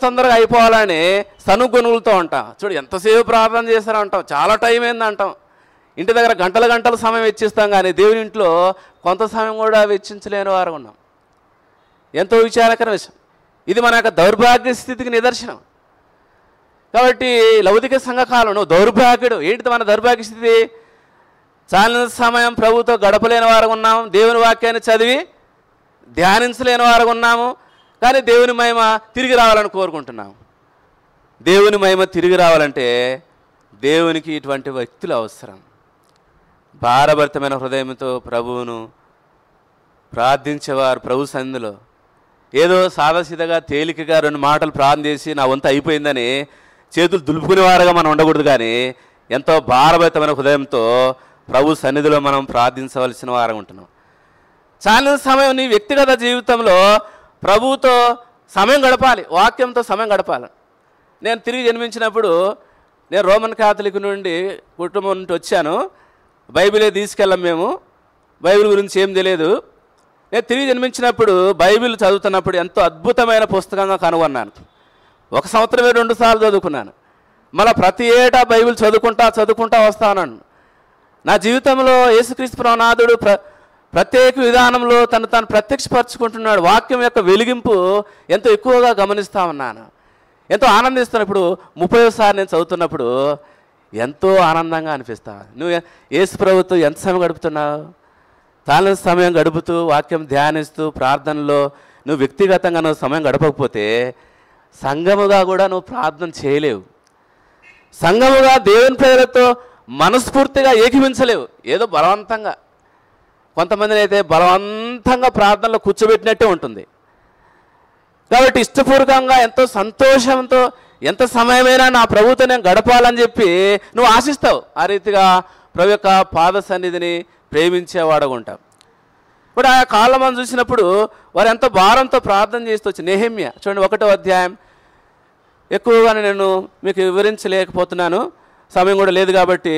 తొందరగా అయిపోవాలని సనుగొనుగులతో ఉంటాం. చూడు ఎంతసేపు ప్రార్థన చేస్తారంటాం, చాలా టైం ఏంది అంటాం. ఇంటి దగ్గర గంటల సమయం వెచ్చిస్తాం, కానీ దేవుని ఇంట్లో కొంత సమయం కూడా వెచ్చించలేని వారు ఉన్నాం. ఎంతో విచారకర విషయం. ఇది మన యొక్క దౌర్భాగ్య స్థితికి నిదర్శనం. కాబట్టి లౌకిక సంఘకాలంలో దౌర్భాగ్యుడు ఏంటిది? మన దౌర్భాగ్య స్థితి చాలా సమయం ప్రభుతో గడపలేని వారు ఉన్నాము. దేవుని వాక్యాన్ని చదివి ధ్యానించలేని వారు ఉన్నాము. కానీ దేవుని మహిమ తిరిగి రావాలని కోరుకుంటున్నాము. దేవుని మహిమ తిరిగి రావాలంటే దేవునికి ఇటువంటి వ్యక్తులు అవసరం. భారభరితమైన హృదయంతో ప్రభువును ప్రార్థించేవారు ప్రభు సన్నిధిలో ఏదో సాదాసీదగా తేలికగా 2 మాటలు ప్రార్థన చేసి నా వంతు అయిపోయిందని చేతులు దులుపుకునేవారుగా మనం ఉండకూడదు. కానీ ఎంతో భారభరితమైన హృదయంతో ప్రభు సన్నిధిలో మనం ప్రార్థించవలసిన వారం ఉంటున్నాం. చాలా సమయం నీ వ్యక్తిగత జీవితంలో ప్రభువుతో సమయం గడపాలి, వాక్యంతో సమయం గడపాలి. నేను తిరిగి జన్మించినప్పుడు నేను రోమన్ క్యాథలిక్ నుండి కుటుంబం నుండి వచ్చాను, బైబిలే తీసుకెళ్ళాం మేము, బైబిల్ గురించి ఏం తెలియదు. నేను తిరిగి జన్మించినప్పుడు బైబిల్ చదువుతున్నప్పుడు ఎంతో అద్భుతమైన పుస్తకంగా కనుగొన్నాను. 1 సంవత్సరమే 2 సార్లు చదువుకున్నాను. మళ్ళీ ప్రతి ఏటా బైబిల్ చదువుకుంటా వస్తాను. నా జీవితంలో యేసుక్రీస్తు ప్రభునాథుడు ప్రత్యేక విధానంలో తను ప్రత్యక్షపరచుకుంటున్నాడు. వాక్యం యొక్క వెలిగింపు ఎంతో ఎక్కువగా గమనిస్తూ ఉన్నాను, ఎంతో ఆనందిస్తున్నప్పుడు. 30సారి నేను చదువుతున్నప్పుడు ఎంతో ఆనందంగా అనిపిస్తా. నువ్వు యేసు ప్రభుతో ఎంత సమయం గడుపుతున్నావు? తాను సమయం గడుపుతూ వాక్యం ధ్యానిస్తూ ప్రార్థనలో నువ్వు వ్యక్తిగతంగా నువ్వు సమయం గడపకపోతే సంఘముగా కూడా నువ్వు ప్రార్థన చేయలేవు. సంఘముగా దేవుని ప్రజలతో మనస్ఫూర్తిగా ఏకీవించలేవు. ఏదో బలవంతంగా, కొంతమందిని అయితే బలవంతంగా ప్రార్థనలో కూర్చోబెట్టినట్టే ఉంటుంది. కాబట్టి ఇష్టపూర్వకంగా ఎంతో సంతోషంతో ఎంత సమయమైనా నా ప్రభుతో నేను గడపాలని చెప్పి నువ్వు ఆశిస్తావు. ఆ రీతిగా ప్రభు యొక్క పాద సన్నిధిని ప్రేమించేవాడుగా ఉంటాం. ఇప్పుడు ఆ కాలం మనం చూసినప్పుడు వారు ఎంతో భారంతో ప్రార్థన చేస్తూ వచ్చి నెహెమ్యా చూడండి 1వ అధ్యాయం. ఎక్కువగా నేను మీకు వివరించలేకపోతున్నాను, సమయం కూడా లేదు కాబట్టి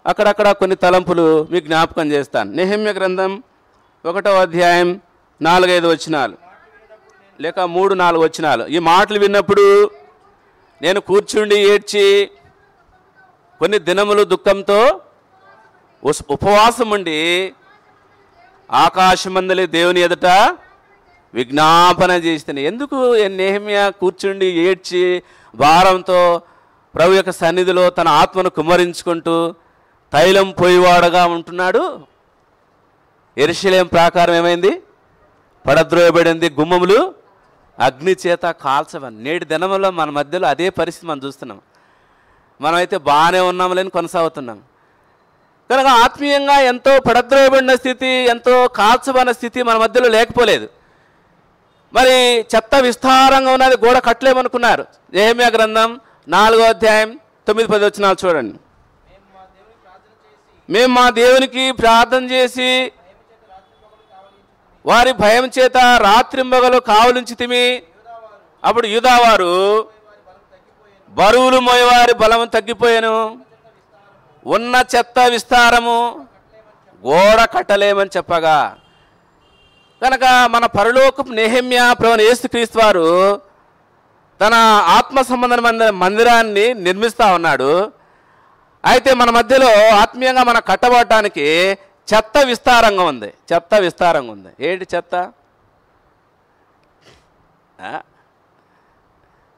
అక్కడక్కడ కొన్ని తలంపులు మీకు జ్ఞాపకం చేస్తాను. నెహెమ్యా గ్రంథం 1వ అధ్యాయం 4-5 వచనాలు లేక 3-4 వచనాలు. ఈ మాటలు విన్నప్పుడు నేను కూర్చుండి ఏడ్చి కొన్ని దినములు దుఃఖంతో ఉపవాసం ఉండి ఆకాశమందలి దేవుని ఎదుట విజ్ఞాపన చేస్తాను. ఎందుకు నెహెమ్యా కూర్చుండి ఏడ్చి భారంతో ప్రభు యొక్క సన్నిధిలో తన ఆత్మను కుమ్మరించుకుంటూ తైలం పోయివాడగా ఉంటున్నాడు? యెరూషలేము ప్రాకారం ఏమైంది? పడద్రోయబడింది, గుమ్మములు అగ్ని చేత కాల్చవని. నేటి దినములో మన మధ్యలో అదే పరిస్థితి మనం చూస్తున్నాం. మనమైతే బాగానే ఉన్నాములేని కొనసాగుతున్నాం. కనుక ఆత్మీయంగా ఎంతో పడద్రోయబడిన స్థితి, ఎంతో కాల్చబడిన స్థితి మన మధ్యలో లేకపోలేదు. మరి చెత్త విస్తారంగా ఉన్నది, గోడ కట్టలేమనుకున్నారు. నెహెమ్యా గ్రంథం 4వ అధ్యాయం 9-10 వచనాలు చూడండి. మేము మా దేవునికి ప్రార్థన చేసి వారి భయం చేత రాత్రింబగలు కావలించితిమి. అప్పుడు యూదావారు బరువులు మోయవారి బలము తగ్గిపోయాను, ఉన్న చెత్త విస్తారము గోడ కట్టలేమని చెప్పగా. కనుక మన పరలోకపు నెహెమ్యా ప్రభువైన యేసుక్రీస్తు వారు తన ఆత్మ సంబంధమైన మందిరాన్ని నిర్మిస్తూ ఉన్నాడు. అయితే మన మధ్యలో ఆత్మీయంగా మనం కట్టబడటానికి చెత్త విస్తారంగా ఉంది. చెత్త విస్తారంగా ఉంది. ఏంటి చెత్త?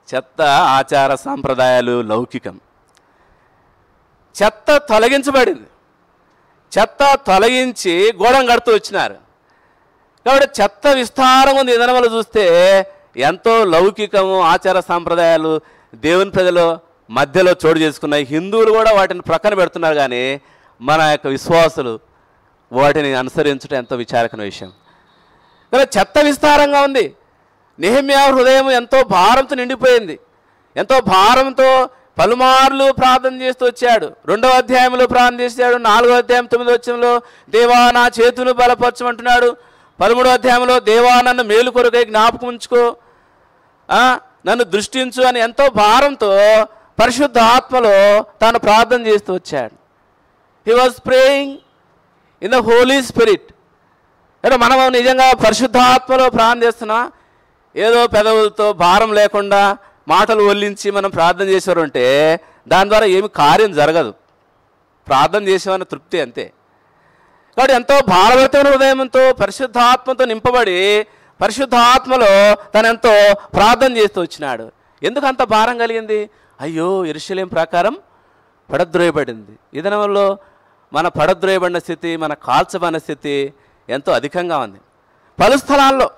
చెత్త ఆచార సాంప్రదాయాలు, లౌకికం. చెత్త తొలగించబడింది. చెత్త తొలగించి గోడను కడుతూ వచ్చినారు. కాబట్టి చెత్త విస్తారంగా ఉంది. విధానంలో చూస్తే ఎంతో లౌకికము, ఆచార సాంప్రదాయాలు దేవుని ప్రజలు మధ్యలో చోటు చేసుకున్నాయి. హిందువులు కూడా వాటిని ప్రక్కన పెడుతున్నారు, కానీ మన యొక్క విశ్వాసులు వాటిని అనుసరించడం ఎంతో విచారకమైన విషయం. కానీ చెత్త విస్తారంగా ఉంది. నెహెమ్యా హృదయం ఎంతో భారంతో నిండిపోయింది. ఎంతో భారంతో పలుమార్లు ప్రార్థన చేస్తూ వచ్చాడు. 2వ అధ్యాయంలో ప్రార్థన చేశాడు. 4వ అధ్యాయం 9వ వచనంలో దేవా నా చేతులు బలపరచమంటున్నాడు. 13వ అధ్యాయంలో దేవా నన్ను మేలు కొరకై జ్ఞాపకం ఉంచుకో, నన్ను దృష్టించు అని ఎంతో భారంతో పరిశుద్ధ ఆత్మలో తాను ప్రార్థన చేస్తూ వచ్చాడు. He was praying in the Holy Spirit. అంటే మనం నిజంగా పరిశుద్ధ ఆత్మలో ప్రార్థన చేస్తున్నా, ఏదో పెదవులతో భారం లేకుండా మాటలు ఒల్లించి మనం ప్రార్థన చేసేవారంటే దాని ద్వారా ఏమి కార్యం జరగదు. ప్రార్థన చేసేవారిని తృప్తి అంతే. కాబట్టి ఎంతో భారభరితమైన హృదయంతో పరిశుద్ధాత్మతో నింపబడి పరిశుద్ధాత్మలో తనెంతో ప్రార్థన చేస్తూ వచ్చినాడు. ఎందుకు అంత భారం కలిగింది? అయ్యో యెరూషలేము ప్రాకారం పడద్రోయబడింది. ఈ దినంలో మన పడద్రోయబడిన స్థితి, మన కాల్చబడిన స్థితి ఎంతో అధికంగా ఉంది. పలు స్థలాల్లో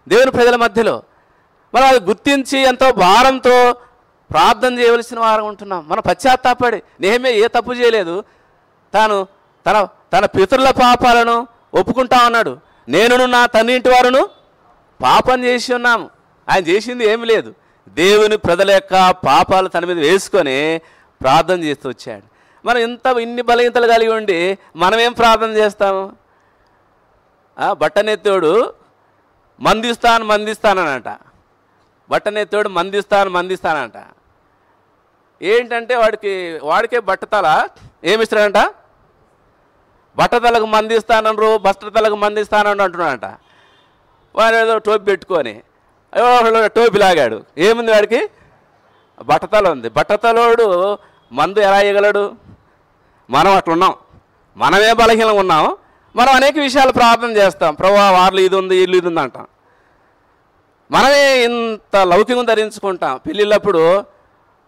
దేవుని ప్రజల మధ్యలో మనం అది గుర్తించి ఎంతో భారంతో ప్రార్థన చేయవలసిన వారు ఉంటున్నాం. మనం పశ్చాత్తాపడి, నెహెమ్యా ఏ తప్పు చేయలేదు, తాను తన పితరుల పాపాలను ఒప్పుకుంటా ఉన్నాడు. నేనును నా తండ్రి ఇంటి వారును పాపం చేసి ఉన్నాము. ఆయన చేసింది ఏమి లేదు, దేవుని ప్రజల యొక్క పాపాలు తన మీద వేసుకొని ప్రార్థన చేస్తూ వచ్చాడు. మనం ఇన్ని బలహీనతలు కలిగి ఉండి మనం ఏం ప్రార్థన చేస్తాము? బట్టనెత్తోడు మందిస్తాననంట. బట్టనెత్తోడు మందిస్తానంట. ఏంటంటే వాడికే బట్టతల ఏమిస్తాడంట, బట్టతలకు మంది ఇస్తానన్నారు, బట్టతలకు మంది ఇస్తానని అంటున్నాడంట. వాడు ఏదో టోపీ పెట్టుకొని టోపీ లాగాడు. ఏముంది వాడికి? బట్టతల ఉంది. బట్టతలోడు మందు ఎలా ఇవ్వగలడు? మనం అట్లున్నాం, మనమే బలహీనంగా ఉన్నాం. మనం అనేక విషయాలు ప్రార్థన చేస్తాం, ప్రభువా వాళ్ళు ఇది ఉంది ఇల్లు ఇది ఉంది అంటాం. మనమే ఇంత లౌకికం ధరించుకుంటాం. పెళ్ళిళ్ళప్పుడు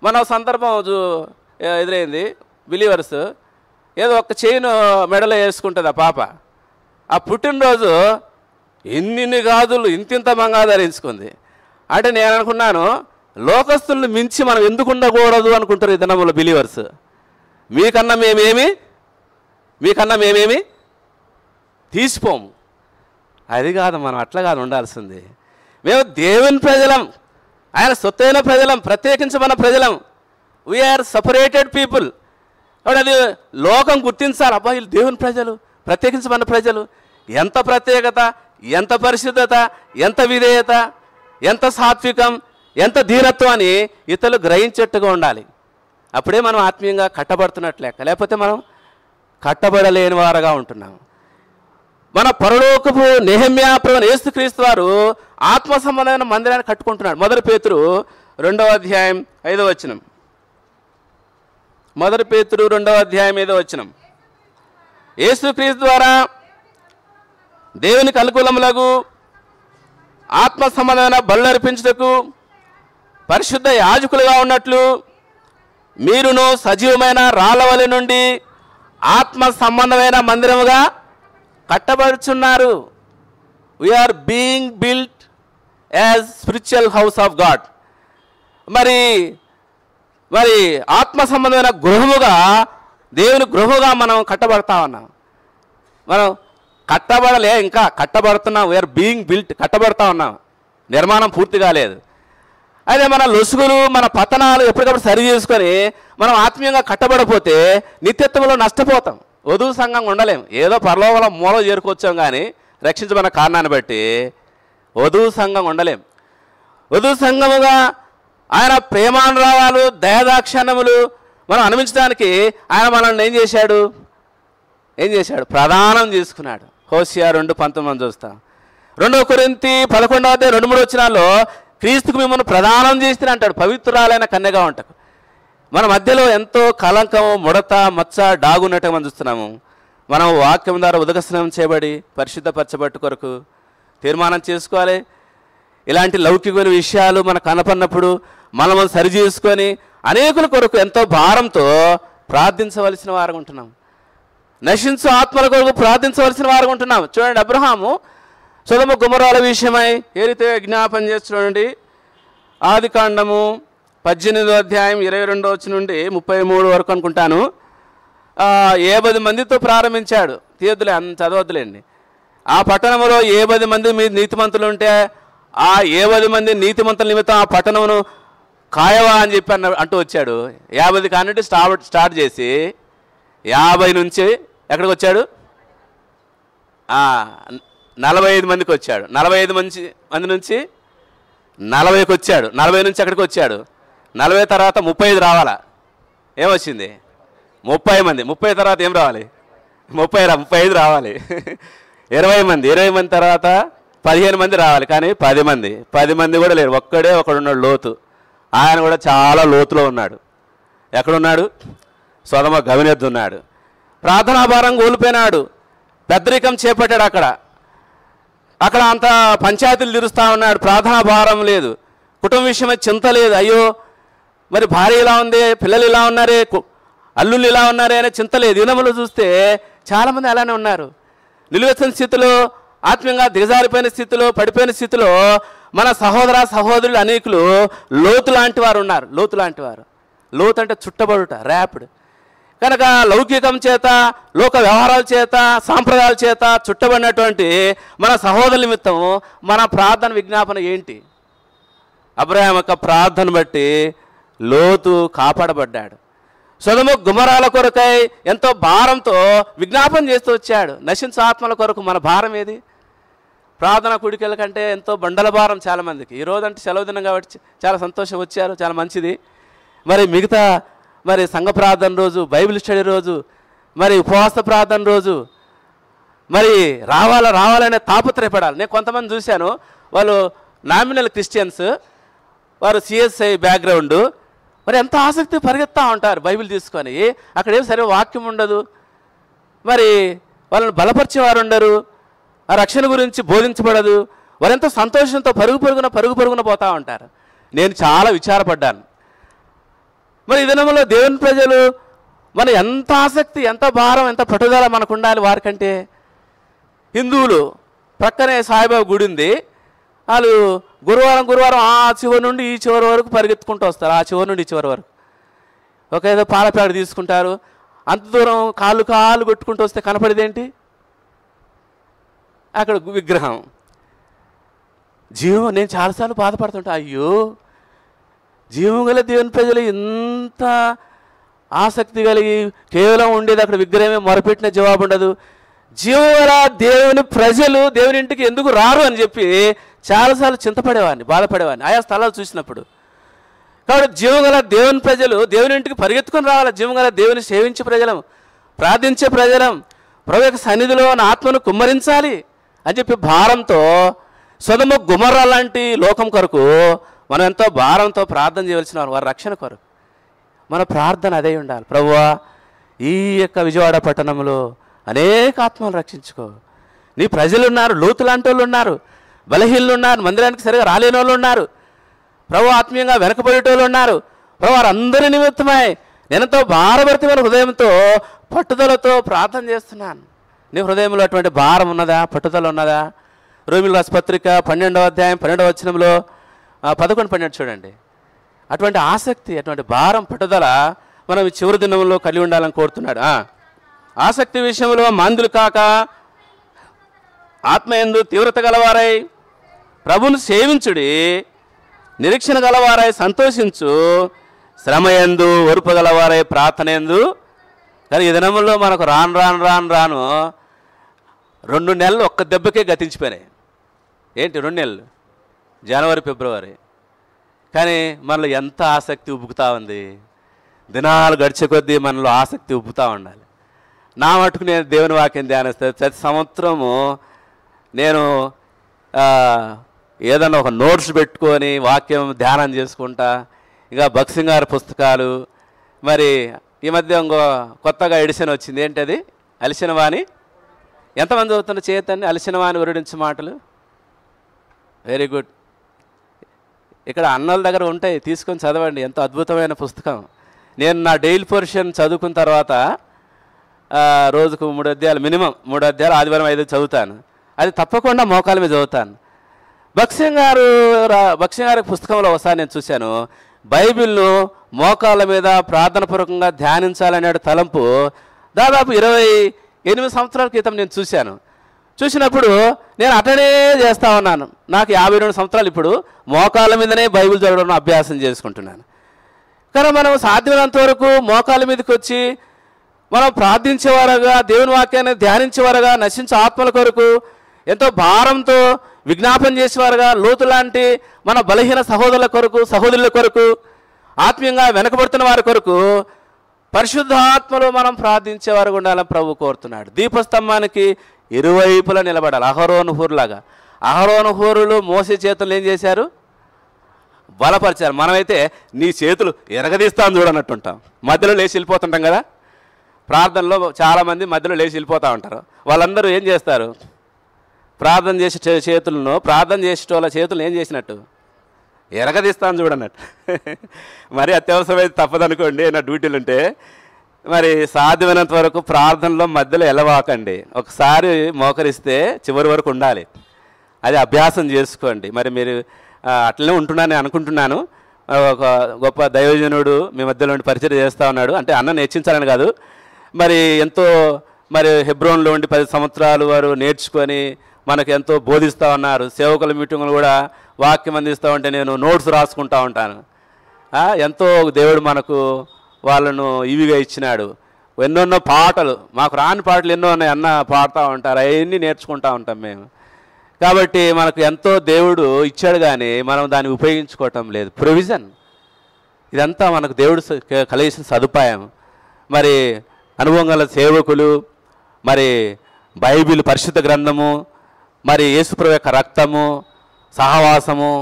మన సందర్భం ఎదురైంది, బిలీవర్స్ ఏదో ఒక చైన్ మెడలో వేసుకుంటుంది ఆ పాప. ఆ పుట్టినరోజు ఎన్ని గాజులు ఇంతింత బంగారు ధరించుకుంది. అంటే నేను అనుకున్నాను, లోకస్తుల్ని మించి మనం ఎందుకు ఉండకూడదు అనుకుంటారు ఈ దినములో బిలీవర్స్. మీకన్నా మేమేమి తీసిపోము. అది కాదు, మనం అట్లా కాదు ఉండాల్సింది. మేము దేవుని ప్రజలం, ఆయన సొత్తైన ప్రజలం, ప్రత్యేకించమన్న ప్రజలం. We are separated people. కాబట్టి అది లోకం గుర్తించాలి. అబ్బా వీళ్ళు దేవుని ప్రజలు, ప్రత్యేకించమన్న ప్రజలు. ఎంత ప్రత్యేకత, ఎంత పరిశుద్ధత, ఎంత విధేయత, ఎంత సాత్వికం, ఎంత ధీరత్వం అని ఇతరులు గ్రహించేట్టుగా ఉండాలి. అప్పుడే మనం ఆత్మీయంగా కట్టబడుతున్నట్లు లెక్క. లేకపోతే మనం కట్టబడలేని వారుగా ఉంటున్నాము. మన పరలోకపు నెహెమ్యా ప్రభువైన యేసుక్రీస్తు వారు ఆత్మ సంబంధమైన మందిరాన్ని కట్టుకుంటున్నాడు. 1 పేతురు 2వ అధ్యాయం 5వ వచనం. 1 పేతురు 2వ అధ్యాయం 5వ వచనం. యేసుక్రీస్తు ద్వారా దేవునికి అనుకూలములకు ఆత్మ సంబంధమైన బలులు అర్పించుటకు పరిశుద్ధ యాజకులుగా ఉన్నట్లు మీరును సజీవమైన రాళ్ళవలి నుండి ఆత్మ సంబంధమైన మందిరముగా కట్టబడుచున్నారు. We are being built as spiritual house of God. మరి ఆత్మ సంబంధమైన గృహముగా, దేవుని గృహముగా మనం కట్టబడతా ఉన్నాం. మనం కట్టబడలే, ఇంకా కట్టబడుతున్నాం. వీఆర్ బీయింగ్ బిల్ట్, కట్టబడతా ఉన్నాం. నిర్మాణం పూర్తి కాలేదు. అయితే మన లొసుగులు, మన పతనాలు ఎప్పటికప్పుడు సరి చేసుకొని మనం ఆత్మీయంగా కట్టబడపోతే నిత్యత్వంలో నష్టపోతాం. వధువు సంఘంగా ఉండలేం. ఏదో పరలోకంలో మూల చేరుకొచ్చాం, కానీ రక్షించబడిన కారణాన్ని బట్టి వధువు సంఘం ఉండలేం. వధువు సంఘముగా ఆయన ప్రేమానురాగాలు, దయాదాక్షణ్యములు మనం అనుభవించడానికి ఆయన మనల్ని ఏం చేశాడు? ప్రదానం చేసుకున్నాడు. హోషియా 2:19 చూస్తాం. 2 కొరింథీ 11:2-3 వచనాల్లో క్రీస్తుకు మిమ్మల్ని ప్రదానం చేస్తే అంటాడు, పవిత్రురాలైన కన్యగా ఉంటాకు. మన మధ్యలో ఎంతో కలంకం, ముడత, మచ్చ, డాగున్నట్టుగా మనం చూస్తున్నాము. మనం వాక్యం ద్వారా ఉదకస్నానం చేయబడి పరిశుద్ధపరచబట్టు కొరకు తీర్మానం చేసుకోవాలి. ఇలాంటి లౌకికమైన విషయాలు మనకు కనపడినప్పుడు మనం సరి చేసుకొని అనేకుల కొరకు ఎంతో భారంతో ప్రార్థించవలసిన వారు ఉంటున్నాం. నశించు ఆత్మల కొరకు ప్రార్థించవలసిన వారు ఉంటున్నాం. చూడండి, అబ్రహాము సొదొమ గొమొర్రాల విషయమై ఏ రీతిగా జ్ఞాపం చేస్తున్నాడండి. ఆదికాండము 18వ అధ్యాయం 22వ వచనం నుండి 33 వరకు అనుకుంటాను. 70 మందితో ప్రారంభించాడు. తీయద్దులే, అంత చదవద్దులేండి. ఆ పట్టణంలో 70 మంది నీతిమంతులు ఉంటే ఆ 70 మంది నీతిమంతుల నిమిత్తం ఆ పట్టణమును కాయవా అని చెప్పి అంటూ వచ్చాడు. 50 కానింటి స్టార్ట్ చేసి 50 నుంచి ఎక్కడికి వచ్చాడు? 45 మందికి వచ్చాడు. 45 మంది నుంచి 40కి వచ్చాడు. 40 నుంచి ఎక్కడికి వచ్చాడు? 40 తర్వాత 35 రావాలా? ఏమొచ్చింది? 30 మంది. 30 తర్వాత ఏం రావాలి? 35 రావాలి. 20 మంది. 20 మంది తర్వాత 15 మంది రావాలి. కానీ 10 మంది కూడా లేరు. ఒకడున్నాడు లోతు. ఆయన కూడా చాలా లోతులో ఉన్నాడు. ఎక్కడున్నాడు? సొదొమ గవినెద్దు ఉన్నాడు. ప్రార్థనాభారం కోల్పోయినాడు. పెద్దరికం చేపట్టాడు. అక్కడ అంత పంచాయతీలు తిరుస్తూ ఉన్నాడు. ప్రార్థనాభారం లేదు. కుటుంబ విషయమై చింత లేదు. అయ్యో మరి భార్య ఇలా ఉంది, పిల్లలు ఇలా ఉన్నారే, అల్లుళ్ళు ఇలా ఉన్నారే అనే చింత లేదు. దినములు చూస్తే చాలామంది అలానే ఉన్నారు. నిలువెత్తని స్థితిలో, ఆత్మీయంగా దిగజారిపోయిన స్థితిలో, పడిపోయిన స్థితిలో మన సహోదరులు అనేకులు లోతు లాంటి వారు ఉన్నారు. లోతు అంటే చుట్టబడుట, ర్యాపిడ్. కనుక లౌకికం చేత, లోక వ్యవహారాల చేత, సాంప్రదాయాల చేత చుట్టబడినటువంటి మన సహోదరుల నిమిత్తం మన ప్రార్థన విజ్ఞాపన ఏంటి? అబ్రహాము యొక్క ప్రార్థన బట్టి లోతు కాపాడబడ్డాడు. సొదొమ గొమొర్రాల కొరకై ఎంతో భారంతో విజ్ఞాపన చేస్తూ వచ్చాడు. నశించు ఆత్మల కొరకు మన భారం ఏది? ప్రార్థన కూడికల కంటే ఎంతో బండల భారం చాలామందికి. ఈరోజు అంటే సెలవు దినం కాబట్టి చాలా సంతోషం వచ్చారు, చాలా మంచిది. మరి మిగతా మరి సంఘ ప్రార్థన రోజు, బైబిల్ స్టడీ రోజు, మరి ఉపవాస ప్రార్థన రోజు మరి రావాలనే తాపత్రయపడాలి. నేను కొంతమంది చూశాను, వాళ్ళు నామినల్ క్రిస్టియన్స్, వారు సిఎస్ఐ బ్యాక్గ్రౌండ్, మరి ఎంత ఆసక్తి పరిగెత్తా ఉంటారు బైబిల్ తీసుకొని. అక్కడ ఏం సరే వాక్యం ఉండదు, మరి వాళ్ళని బలపరిచేవారు ఉండరు, ఆ రక్షణ గురించి బోధించబడదు. వారెంతో సంతోషంతో పరుగు పరుగున పోతూ ఉంటారు. నేను చాలా విచారపడ్డాను. మరి ఈ దినంలో దేవుని ప్రజలు మన ఎంత ఆసక్తి, ఎంత భారం, ఎంత పట్టుదల మనకు ఉండాలి వారికంటే. హిందువులు ప్రక్కనే సాయిబాబా గుడి ఉంది, వాళ్ళు గురువారం ఆ చివరి నుండి ఈ చివరి వరకు పరిగెత్తుకుంటూ వస్తారు, ఆ చివరి నుండి ఈ చివరి వరకు. ఒక ఏదో పాల ప్యాకెట్ తీసుకుంటారు, అంత దూరం కాళ్ళు కొట్టుకుంటూ వస్తే కనపడేదేంటి? అక్కడ విగ్రహం. జీవం. నేను చాలాసార్లు బాధపడుతుంటా, అయ్యో జీవం గల దేవుని ప్రజలు ఇంత ఆసక్తి కలిగి కేవలం ఉండేది అక్కడ విగ్రహమే, మొరపెట్టిన జవాబు ఉండదు. జీవం గల దేవుని ప్రజలు దేవుని ఇంటికి ఎందుకు రారు అని చెప్పి చాలాసార్లు చింతపడేవాడిని, బాధపడేవాడిని ఆయా స్థలాలు చూసినప్పుడు. కాబట్టి జీవం గల దేవుని ప్రజలు దేవుని ఇంటికి పరిగెత్తుకొని రావాలి. జీవం గల దేవుని సేవించే ప్రజలం, ప్రార్థించే ప్రజలం, ప్రభు యొక్క సన్నిధిలో నా ఆత్మను కుమ్మరించాలి అని చెప్పి భారంతో, సొదొమ గొమొర్రా లాంటి లోకం కొరకు మనం ఎంతో భారంతో ప్రార్థన చేయవలసిన వారి రక్షణ కొరకు మన ప్రార్థన అదే ఉండాలి. ప్రభువా, ఈ యొక్క విజయవాడ పట్టణంలో అనేక ఆత్మలు రక్షించుకో. నీ ప్రజలు ఉన్నారు, లోతు లాంటి వాళ్ళు ఉన్నారు, బలహీనులు ఉన్నారు, మందిరానికి సరిగా రాలేని వాళ్ళు ఉన్నారు, ప్రభు ఆత్మీయంగా వెనకబడేటోళ్ళు ఉన్నారు. ప్రభు వారందరి నిమిత్తమై నేనెంతో భారభరితమైన హృదయంతో పట్టుదలతో ప్రార్థన చేస్తున్నాను. నీ హృదయంలో అటువంటి భారం ఉన్నదా, పట్టుదల ఉన్నదా? రోమిల రాసిన పత్రిక 12వ అధ్యాయం 12వ వచనంలో 11-12 చూడండి. అటువంటి ఆసక్తి, అటువంటి భారం, పట్టుదల మనం ఈ చివరి దినంలో కలిగి ఉండాలని కోరుతున్నాడు. ఆసక్తి విషయంలో మాందులు కాక ఆత్మయందు తీవ్రత గలవారై ప్రభువును సేవించుడి, నిరీక్షణ గలవారై సంతోషించు, శ్రమయందు ఓర్పు గలవారై ప్రార్థనయందు. కానీ ఈ దినంలో మనకు రాను 2 నెలలు ఒక్క దెబ్బకే గతించిపోయినాయి. ఏంటి 2 నెలలు? జనవరి, ఫిబ్రవరి. కానీ మనలో ఎంత ఆసక్తి ఉబ్బుకుతూ ఉంది. దినాలు గడిచే కొద్దీ మనలో ఆసక్తి ఉబ్బుతూ ఉండాలి. నా మటుకు నేను దేవుని వాక్యం ధ్యానిస్తాను. ప్రతి సంవత్సరము నేను ఏదన్నా ఒక నోట్స్ పెట్టుకొని వాక్యం ధ్యానం చేసుకుంటా. ఇక భక్సింగ్ గారి పుస్తకాలు, మరి ఈ మధ్య ఇంకో కొత్తగా ఎడిషన్ వచ్చింది. ఏంటది? అలిసిన వాణి. ఎంతమంది చదువుతున్న చేతండి? అలిసిన వాణి వివరించే మాటలు. Very good. ఇక్కడ అన్నల దగ్గర ఉంటాయి, తీసుకొని చదవండి. ఎంతో అద్భుతమైన పుస్తకం. నేను నా డైలీ పోర్షన్ చదువుకున్న తర్వాత రోజుకు 3 అధ్యాయాలు, మినిమం 3 అధ్యాయాలు, ఆదివారం 5 చదువుతాను. అది తప్పకుండా మోకాల మీద చదువుతాను. భక్సింగ్ గారి పుస్తకంలో ఒకసారి నేను చూశాను, బైబిల్ను మోకాళ్ళ మీద ప్రార్థనాపూర్వకంగా ధ్యానించాలనే తలంపు దాదాపు 28 సంవత్సరాల క్రితం నేను చూసినప్పుడు నేను అటనే చేస్తూ ఉన్నాను. నాకు 52 సంవత్సరాలు. ఇప్పుడు మోకాళ్ళ మీదనే బైబిల్ చదవడం అభ్యాసం చేసుకుంటున్నాను. కానీ మనం సాధ్యమైనంత వరకు మోకాళ్ళ మీదకి వచ్చి మనం ప్రార్థించేవారుగా, దేవుని వాక్యాన్ని ధ్యానించేవారుగా, నశించే ఆత్మల కొరకు ఎంతో భారంతో విజ్ఞాపన చేసేవారుగా, లోతు లాంటి మన బలహీన సహోదరుల కొరకు, సహోదరుల కొరకు, ఆత్మీయంగా వెనకబడుతున్న వారి కొరకు పరిశుద్ధాత్మలో మనం ప్రార్థించేవారుగా ఉండాలని ప్రభు కోరుతున్నాడు. దీపస్తంభానికి ఇరువైపులా నిలబడాలి. అహరోను హూరులాగా. అహరోను హూరులు మోసే చేతులు ఏం చేశారు? బలపరిచారు. మనమైతే నీ చేతులు ఎరగదీస్తాను చూడనట్టుంటాం. మధ్యలో లేచి వెళ్ళిపోతుంటాం కదా. ప్రార్థనలో చాలామంది మధ్యలో లేచి వెళ్ళిపోతూ ఉంటారు. వాళ్ళందరూ ఏం చేస్తారు? ప్రార్థన చేసే వాళ్ళ చేతులను ఏం చేసినట్టు? ఎరగదీస్తాను చూడన్నట్టు. మరి అత్యవసరమైతే తప్పదనుకోండి, నా డ్యూటీలు ఉంటే మరి సాధ్యమైనంత వరకు ప్రార్థనలో మధ్యలో వెళ్ళవాకండి. ఒకసారి మోకరిస్తే చివరి వరకు ఉండాలి. అది అభ్యాసం చేసుకోండి. మరి మీరు అట్లనే ఉంటున్నానని అనుకుంటున్నాను. ఒక గొప్ప దైవజనుడు మీ మధ్యలో పరిచయం చేస్తూ ఉన్నాడు. అంటే అన్నను హెచ్చించాలని కాదు, మరి ఎంతో మరి హెబ్రోన్లో ఉండి 10 సంవత్సరాలు వారు నేర్చుకొని మనకు ఎంతో బోధిస్తూ ఉన్నారు. సేవకుల మీటింగులు కూడా వాక్యం అందిస్తూ ఉంటే నేను నోట్స్ రాసుకుంటూ ఉంటాను. ఎంతో దేవుడు మనకు వాళ్ళను ఇవిగా ఇచ్చినాడు. ఎన్నెన్నో పాటలు, మాకు రాని పాటలు ఎన్నో ఉన్నాయి, అన్న పాడుతూ ఉంటారు. అవన్నీ నేర్చుకుంటూ ఉంటాం మేము. కాబట్టి మనకు ఎంతో దేవుడు ఇచ్చాడు, కానీ మనం దాన్ని ఉపయోగించుకోవటం లేదు. ప్రొవిజన్ ఇదంతా మనకు దేవుడు కలిగిసిన సదుపాయం. మరి అనుభవం గల సేవకులు, మరి బైబిల్ పరిశుద్ధ గ్రంథము, మరి యేసుప్రభు యొక్క రక్తము, సహవాసము,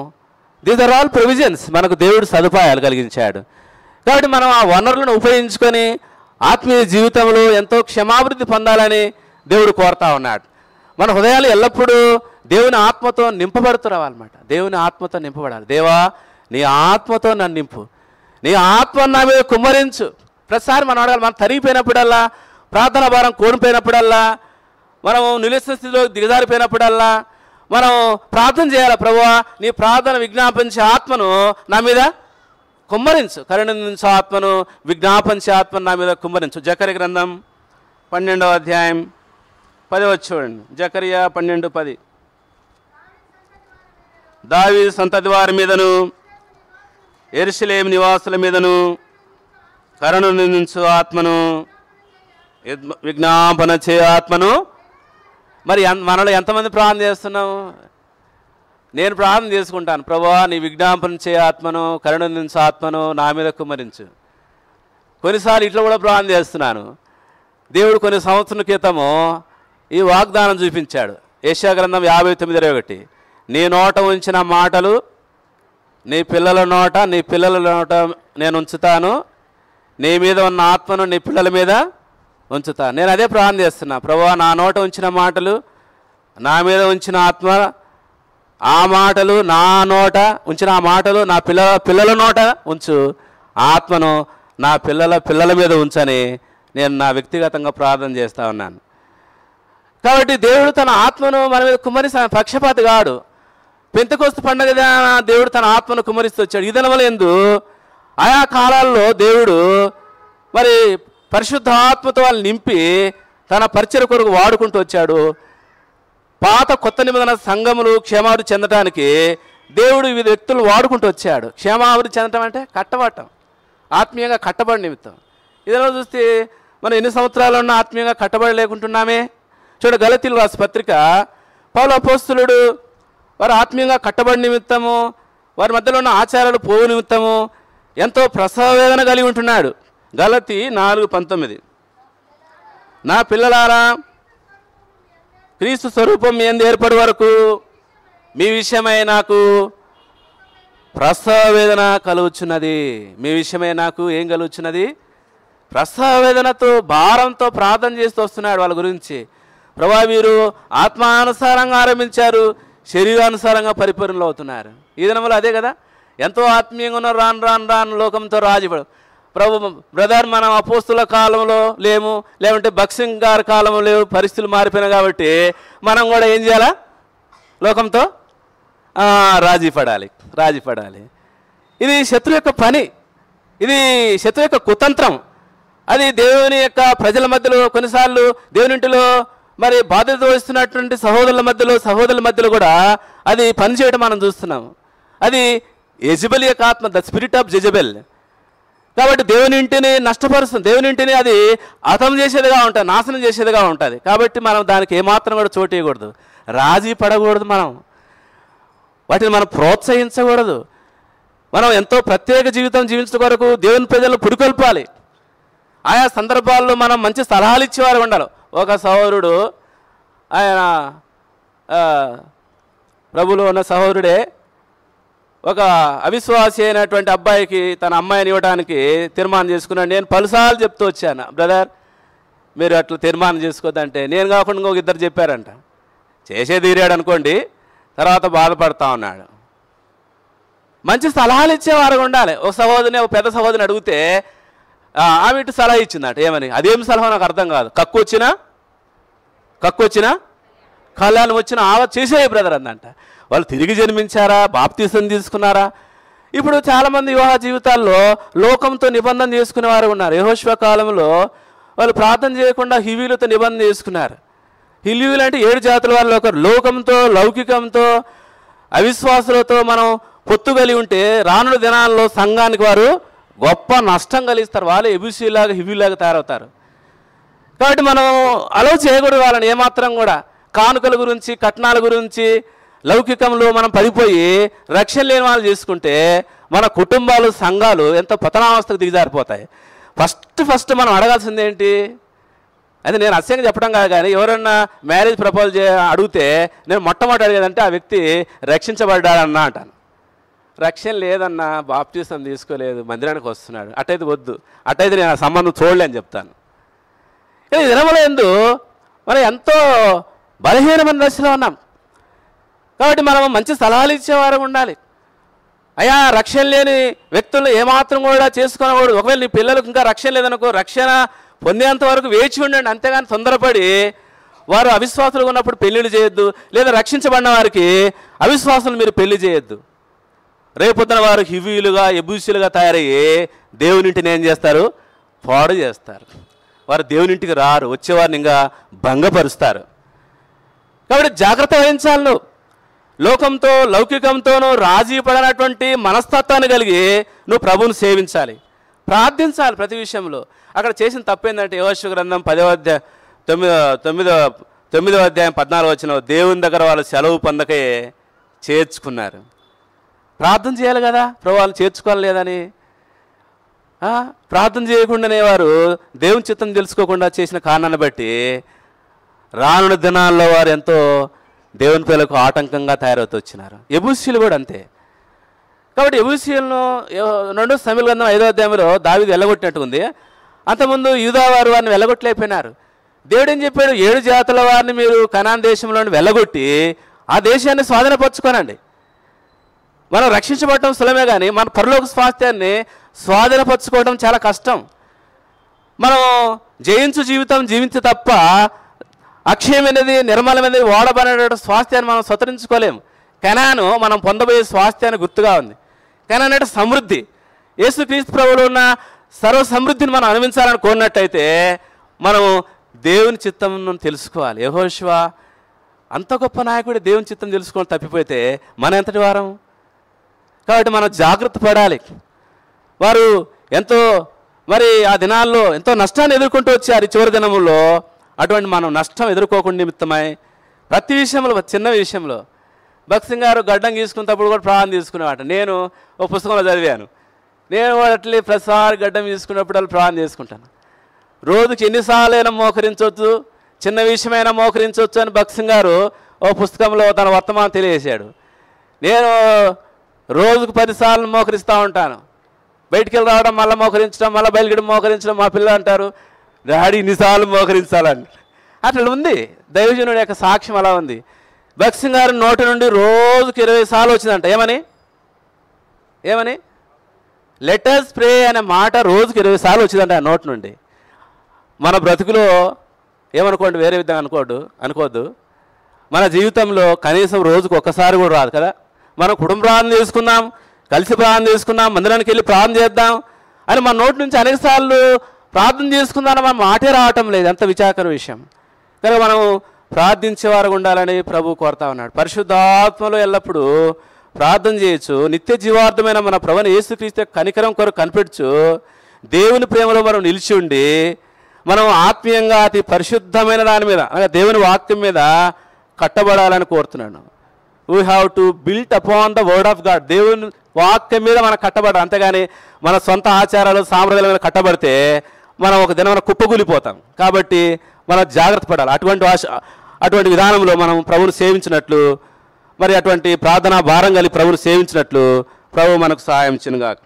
దీస్ ఆర్ ఆల్ ప్రొవిజన్స్. మనకు దేవుడు సదుపాయాలు కలిగించాడు. కాబట్టి మనం ఆ వనరులను ఉపయోగించుకొని ఆత్మీయ జీవితంలో ఎంతో క్షమాభివృద్ధి పొందాలని దేవుడు కోరుతా ఉన్నాడు. మన హృదయాలు ఎల్లప్పుడూ దేవుని ఆత్మతో నింపబడుతున్నావన్నమాట. దేవుని ఆత్మతో నింపబడాలి. దేవా, నీ ఆత్మతో నన్ను నింపు, నీ ఆత్మను నా మీద కుమ్మరించు. ప్రతిసారి మనం అడగాలి. మనం తరిగిపోయినప్పుడల్లా, ప్రార్థన భారం కోల్పోయినప్పుడల్లా, మనం నిలిచిన స్థితిలో దిగజారిపోయినప్పుడల్లా మనం ప్రార్థన చేయాలి. ప్రభువా, నీ ప్రార్థన విజ్ఞాపించే ఆత్మను నా మీద కుమ్మరించు, కరుణించు ఆత్మను, విజ్ఞాపించే ఆత్మను నా మీద కుమ్మరించు. జకర్యా గ్రంథం 12వ అధ్యాయం 10 చూడండి. జకర్యా 12:10. దావీదు సంతతి వారి మీదను యెరూషలేము నివాసుల మీదను కరుణించు ఆత్మను, విజ్ఞాపన చే ఆత్మను. మరి మనలో ఎంతమంది ప్రార్థన చేస్తున్నాము? నేను ప్రార్థన చేసుకుంటాను, ప్రభువా నీ విజ్ఞాపన చే ఆత్మను, కరుణించు ఆత్మను నా మీద కుమ్మరించు. కొన్నిసార్లు ఇట్లా కూడా ప్రార్థన చేస్తున్నాను. దేవుడు కొన్ని సంవత్సరాల క్రితము ఈ వాగ్దానం చూపించాడు. యెషయా గ్రంథం 59:21. నీ నోట ఉంచిన మాటలు నీ పిల్లల నోట నేను ఉంచుతాను, నీ మీద ఉన్న ఆత్మను నీ పిల్లల మీద ఉంచుతాను. నేను అదే ప్రార్థన చేస్తున్నా. ప్రభువా, నా నోట ఉంచిన మాటలు, నా మీద ఉంచిన ఆత్మ, ఆ మాటలు నా నోట ఉంచిన ఆ మాటలు నా పిల్లల నోట ఉంచు, ఆత్మను నా పిల్లల మీద ఉంచని నేను నా వ్యక్తిగతంగా ప్రార్థన చేస్తూ ఉన్నాను. కాబట్టి దేవుడు తన ఆత్మను మన మీద కుమ్మరిస్తాను. పక్షపాతి కాడు. పెంతెకోస్తు పండుగ దేవుడు తన ఆత్మను కుమ్మరిస్తూ వచ్చాడు. ఈ దినములందు ఆయా కాలాల్లో దేవుడు మరి పరిశుద్ధ ఆత్మతో వాళ్ళు నింపి తన పరిచయ కొరకు వాడుకుంటూ వచ్చాడు. పాత కొత్త నిబంధన సంఘములు క్షేమాభివృద్ధి చెందడానికి దేవుడు వివిధ వ్యక్తులు వాడుకుంటూ వచ్చాడు. క్షేమాభివృద్ధి చెందటం అంటే కట్టబడటం, ఆత్మీయంగా కట్టబడి నిమిత్తం. ఇదిలో చూస్తే మనం ఎన్ని సంవత్సరాలు ఉన్నా ఆత్మీయంగా కట్టబడి లేకుంటున్నామే. చూడ, గలతీయులకు రాసిన పత్రిక పౌలు అపోస్తలుడు వారు ఆత్మీయంగా కట్టబడి నిమిత్తము, వారి మధ్యలో ఉన్న ఆచారాలు పోవు నిమిత్తము ఎంతో ప్రసవ వేదన కలిగి ఉంటున్నాడు. గలతీ 4:19. నా పిల్లలారా, క్రీస్తు స్వరూపం మీ యందు ఏర్పడి వరకు మీ విషయమై నాకు ప్రసవ వేదన కలుగుచున్నది. మీ విషయమై నాకు ఏం కలుగుచున్నది? ప్రసవ వేదనతో, భారంతో ప్రార్థన చేస్తూ వస్తున్నాడు వాళ్ళ గురించి. ప్రభువా, మీరు ఆత్మానుసారంగా ఆరంభించారు, శరీరానుసారంగా పరిపూర్ణలు అవుతున్నారు. ఈ దినములు అదే కదా. ఎంతో ఆత్మీయంగా ఉన్నారు, రాను లోకంతో రాజుపడు. బ్రదర్, మనం అపోస్తుల కాలంలో లేము, లేకుంటే బక్సింగ్ గారి కాలంలో లేవు, పరిస్థితులు మారిపోయినాయి. కాబట్టి మనం కూడా ఏం చేయాలా? లోకంతో రాజీ పడాలి. ఇది శత్రు యొక్క పని, ఇది శత్రు యొక్క కుతంత్రం. అది దేవుని యొక్క ప్రజల మధ్యలో, కొన్నిసార్లు దేవుని ఇంటిలో మరి బాధ్యత వహిస్తున్నటువంటి సహోదరుల మధ్యలో కూడా అది పనిచేయడం మనం చూస్తున్నాం. అది యెజబెల్ యొక్క ఆత్మ, ద స్పిరిట్ ఆఫ్ జెజబెల్. కాబట్టి దేవుని ఇంటిని నష్టపరుస్తుంది, దేవుని ఇంటిని అది హతం చేసేదిగా ఉంటుంది, నాశనం చేసేదిగా ఉంటుంది. కాబట్టి మనం దానికి ఏమాత్రం కూడా చోటు ఇవ్వకూడదు, రాజీ పడకూడదు. వాటిని మనం ప్రోత్సహించకూడదు. మనం ఎంతో ప్రత్యేక జీవితం జీవించడం కొరకు దేవుని ప్రజలను పురికొల్పాలి. ఆయా సందర్భాల్లో మనం మంచి సలహాలు ఇచ్చేవారు ఉండాలి. ఒక సహోదరుడు, ఆయన ప్రభులో ఉన్న సహోదరుడే, ఒక అవిశ్వాసి అయినటువంటి అబ్బాయికి తన అమ్మాయిని ఇవ్వడానికి తీర్మానం చేసుకున్నాడు. నేను పలుసార్లు చెప్తూ వచ్చాను, బ్రదర్ మీరు అట్లా తీర్మానం చేసుకోవద్దంటే, నేను కాకుండా ఇంకొక ఇద్దరు చెప్పారంట. చేసే తీరాడు అనుకోండి, తర్వాత బాధపడతా ఉన్నాడు. మంచి సలహాలు ఇచ్చేవారు ఉండాలి. ఒక పెద్ద సహోదరిని అడిగితే ఆమె ఇటు సలహా ఇచ్చిందట. ఏమని? అదేం సలహా నాకు అర్థం కాదు. కక్కు వచ్చినా కళ్యాణం వచ్చిన చేసేయి బ్రదర్ అందంట. వాళ్ళు తిరిగి జన్మించారా? బాప్తీసం తీసుకున్నారా? ఇప్పుడు చాలామంది వివాహ జీవితాల్లో లోకంతో నిబంధన చేసుకునేవారు ఉన్నారు. యెహోషువ కాలంలో వాళ్ళు ప్రార్థన చేయకుండా హివీలతో నిబంధన చేసుకున్నారు. హివీలు అంటే 7 జాతుల వాళ్ళు ఒకరు. లోకంతో, లౌకికంతో, అవిశ్వాసులతో మనం పొత్తు కలిగి ఉంటే రానున్న దినాల్లో సంఘానికి వారు గొప్ప నష్టం కలిగిస్తారు. వాళ్ళు ఎబిసిలాగా హివీలాగా తయారవుతారు. కాబట్టి మనం అలౌ చేయకూడదు వాళ్ళని ఏమాత్రం కూడా. కానుకల గురించి, కట్నాల గురించి, లౌకికంలో మనం పడిపోయి రక్షణ లేని వాళ్ళు చేసుకుంటే మన కుటుంబాలు సంఘాలు ఎంతో పతనావస్థకు దిగజారిపోతాయి. ఫస్ట్ మనం అడగాల్సింది ఏంటి? అది నేను అసహ్యంగా చెప్పడం కాదు, కానీ ఎవరన్నా మ్యారేజ్ ప్రపోజల్ అడిగితే నేను మొట్టమొదటి అడిగేదంటే ఆ వ్యక్తి రక్షించబడ్డాడన్నా అంటాను. రక్షణ లేదన్నా, బాప్టిజం తీసుకోలేదు, మందిరానికి వస్తున్నాడు, అటైతే వద్దు, అటైతే నేను ఆ సంబంధం చూడలే అని చెప్తాను. ఈ దినముల యందు మనం ఎంతో బలహీనమైన దశలో ఉన్నాం. కాబట్టి మనం మంచి సలహాలు ఇచ్చేవారు ఉండాలి. అయ్యా, రక్షణ లేని వ్యక్తులను ఏమాత్రం కూడా చేసుకోనకూడదు. ఒకవేళ నీ పిల్లలకు ఇంకా రక్షణ లేదనుకో, రక్షణ పొందేంత వరకు వేచి ఉండండి, అంతేగాని తొందరపడి వారు అవిశ్వాసులుగా ఉన్నప్పుడు పెళ్ళిళ్ళు చేయొద్దు, లేదా రక్షించబడిన వారికి అవిశ్వాసులు మీరు పెళ్లి చేయొద్దు. రేపొద్దున వారు హివీలుగా ఎబూసీలుగా తయారయ్యి దేవునింటిని ఏం చేస్తారు? పాడు చేస్తారు. వారు దేవునింటికి రారు, వచ్చేవారిని ఇంకా భంగపరుస్తారు. కాబట్టి జాగ్రత్త వహించాలి. నువ్వు లోకంతో లౌకికంతోనూ రాజీ పడినటువంటి మనస్తత్వాన్ని కలిగి నువ్వు ప్రభువును సేవించాలి, ప్రార్థించాలి ప్రతి విషయంలో. అక్కడ చేసిన తప్పేందంటే యోషువ గ్రంథం 10వ అధ్యాయం 9వ అధ్యాయం 14వ వచనం, దేవుని దగ్గర వాళ్ళు సెలవు పొందకే చేర్చుకున్నారు. ప్రార్థన చేయాలి కదా, ప్రభు వాళ్ళు చేర్చుకోవాలి లేదని. ప్రార్థన చేయకుండానే వారు దేవుని చిత్తం తెలుసుకోకుండా చేసిన కారణాన్ని బట్టి రానున్న దినాల్లో వారు ఎంతో దేవుని పిల్లలకు ఆటంకంగా తయారవుతూ వచ్చినారు. యెబూసీయులు కూడా అంతే. కాబట్టి యెబూసీయులను 2 సమూయేలు గ్రంథం 5వ అధ్యాయంలో దావీదు వెళ్ళగొట్టినట్టు ఉంది. అంతకుముందు యూదా వారు వారిని వెళ్ళగొట్టలేకపోయినారు. దేవుడు ఏం చెప్పాడు? 7 జాతుల వారిని మీరు కనాన్ దేశంలో వెళ్ళగొట్టి ఆ దేశాన్ని స్వాధీనపరచుకోనండి. మనం రక్షించబడటం సులభమే, కానీ మన పరలోక స్వాస్థ్యాన్ని స్వాధీనపరచుకోవడం చాలా కష్టం. మనం జయించు జీవితం జీవించే తప్ప అక్షయమైనది నిర్మలమైనది ఓడబడిన స్వాస్థ్యాన్ని మనం స్వతరించుకోలేము. కనాను మనం పొందబోయే స్వాస్థ్యాన్ని గుర్తుగా ఉంది. కనాన్ అంటే సమృద్ధి. యేసుక్రీస్తు ప్రభువులో ఉన్న సర్వ సమృద్ధిని మనం అనుభవించాలని కోరినట్టయితే మనం దేవుని చిత్తం తెలుసుకోవాలి. యెహోషువ అంత గొప్ప నాయకుడు దేవుని చిత్తం తెలుసుకొని తప్పిపోతే మన ఎంతటి వారం? కాబట్టి మనం జాగ్రత్త పడాలి. వారు ఎంతో మరి ఆ దినాల్లో ఎంతో నష్టాన్ని ఎదుర్కొంటూ వచ్చారు. చివరి దినముల్లో అటువంటి మనం నష్టం ఎదుర్కోకుండా నిమిత్తమై ప్రతి విషయంలో, చిన్న విషయంలో భక్త్ సింగ్ గారు గడ్డం గీసుకున్నప్పుడు కూడా ప్రాణం తీసుకునేవాట. నేను ఒక పుస్తకంలో చదివాను. నేను అట్లే ప్రతిసారి గడ్డం తీసుకున్నప్పుడు వాళ్ళు ప్రాణం చేసుకుంటాను. రోజుకి ఎన్నిసార్లైనా మోకరించవచ్చు, చిన్న విషయమైనా మోకరించవచ్చు అని భక్త్ సింగ్ గారు ఓ పుస్తకంలో తన వర్తమానం తెలియజేశాడు. నేను రోజుకు 10 సార్లు మోకరిస్తూ ఉంటాను. బయటికి వెళ్ళి రావడం, మళ్ళీ మోకరించడం, మళ్ళీ బయలుగడం మోకరించడం. మా పిల్లలు అంటారు, డాడీ ఇన్నిసార్లు మోకరించాలని. అట్లా ఉంది. దైవజనుడి యొక్క సాక్ష్యం అలా ఉంది. భక్త్ సింగ్ గారి నోటి నుండి రోజుకి 20 సార్లు వచ్చిందంట. ఏమని లెటర్స్ ప్రే అనే మాట రోజుకి 20 సార్లు వచ్చిందంట ఆ నోటి నుండి. మన బ్రతుకులో ఏమనుకోండి, వేరే విధంగా అనుకోవద్దు. మన జీవితంలో కనీసం రోజుకు ఒక్కసారి కూడా రాదు కదా. మనం కుటుంబ ప్రార్థన చేసుకుందాం, కలిసి ప్రార్థన చేసుకుందాం, మందిరానికి వెళ్ళి ప్రార్థన చేద్దాం అని మన నోటి నుంచి అనేక సార్లు ప్రార్థన చేసుకుందామని మన మాటే రావటం లేదు. ఎంత విచారకర విషయం. కనుక మనం ప్రార్థించేవారు ఉండాలని ప్రభు కోరుతా ఉన్నాడు. పరిశుద్ధాత్మలో ఎల్లప్పుడూ ప్రార్థన చేయొచ్చు. నిత్య జీవార్థమైన మన ప్రభువైన యేసుక్రీస్తు కనికరం కొరకు కనిపెట్టచ్చు. దేవుని ప్రేమలో మనం నిలిచి ఉండి మనం ఆత్మీయంగా అతి పరిశుద్ధమైన దాని మీద, అనగా దేవుని వాక్యం మీద కట్టబడాలని కోరుతున్నాను. We have to built upon the word of God. దేవుని వాక్యం మీద మనం కట్టబడాలి. అంతేగాని మన సొంత ఆచారాలు సాంప్రదాయాల మీద కట్టబడితే మనం ఒక దినం కుప్పకూలిపోతాం. కాబట్టి మనం జాగ్రత్త పడాలి. అటువంటి విధానంలో మనం ప్రభువును సేవించినట్లు, మరి అటువంటి ప్రార్థనా భారం కలిగి ప్రభువును సేవించినట్లు ప్రభు మనకు సహాయం ఇచ్చునుగాక.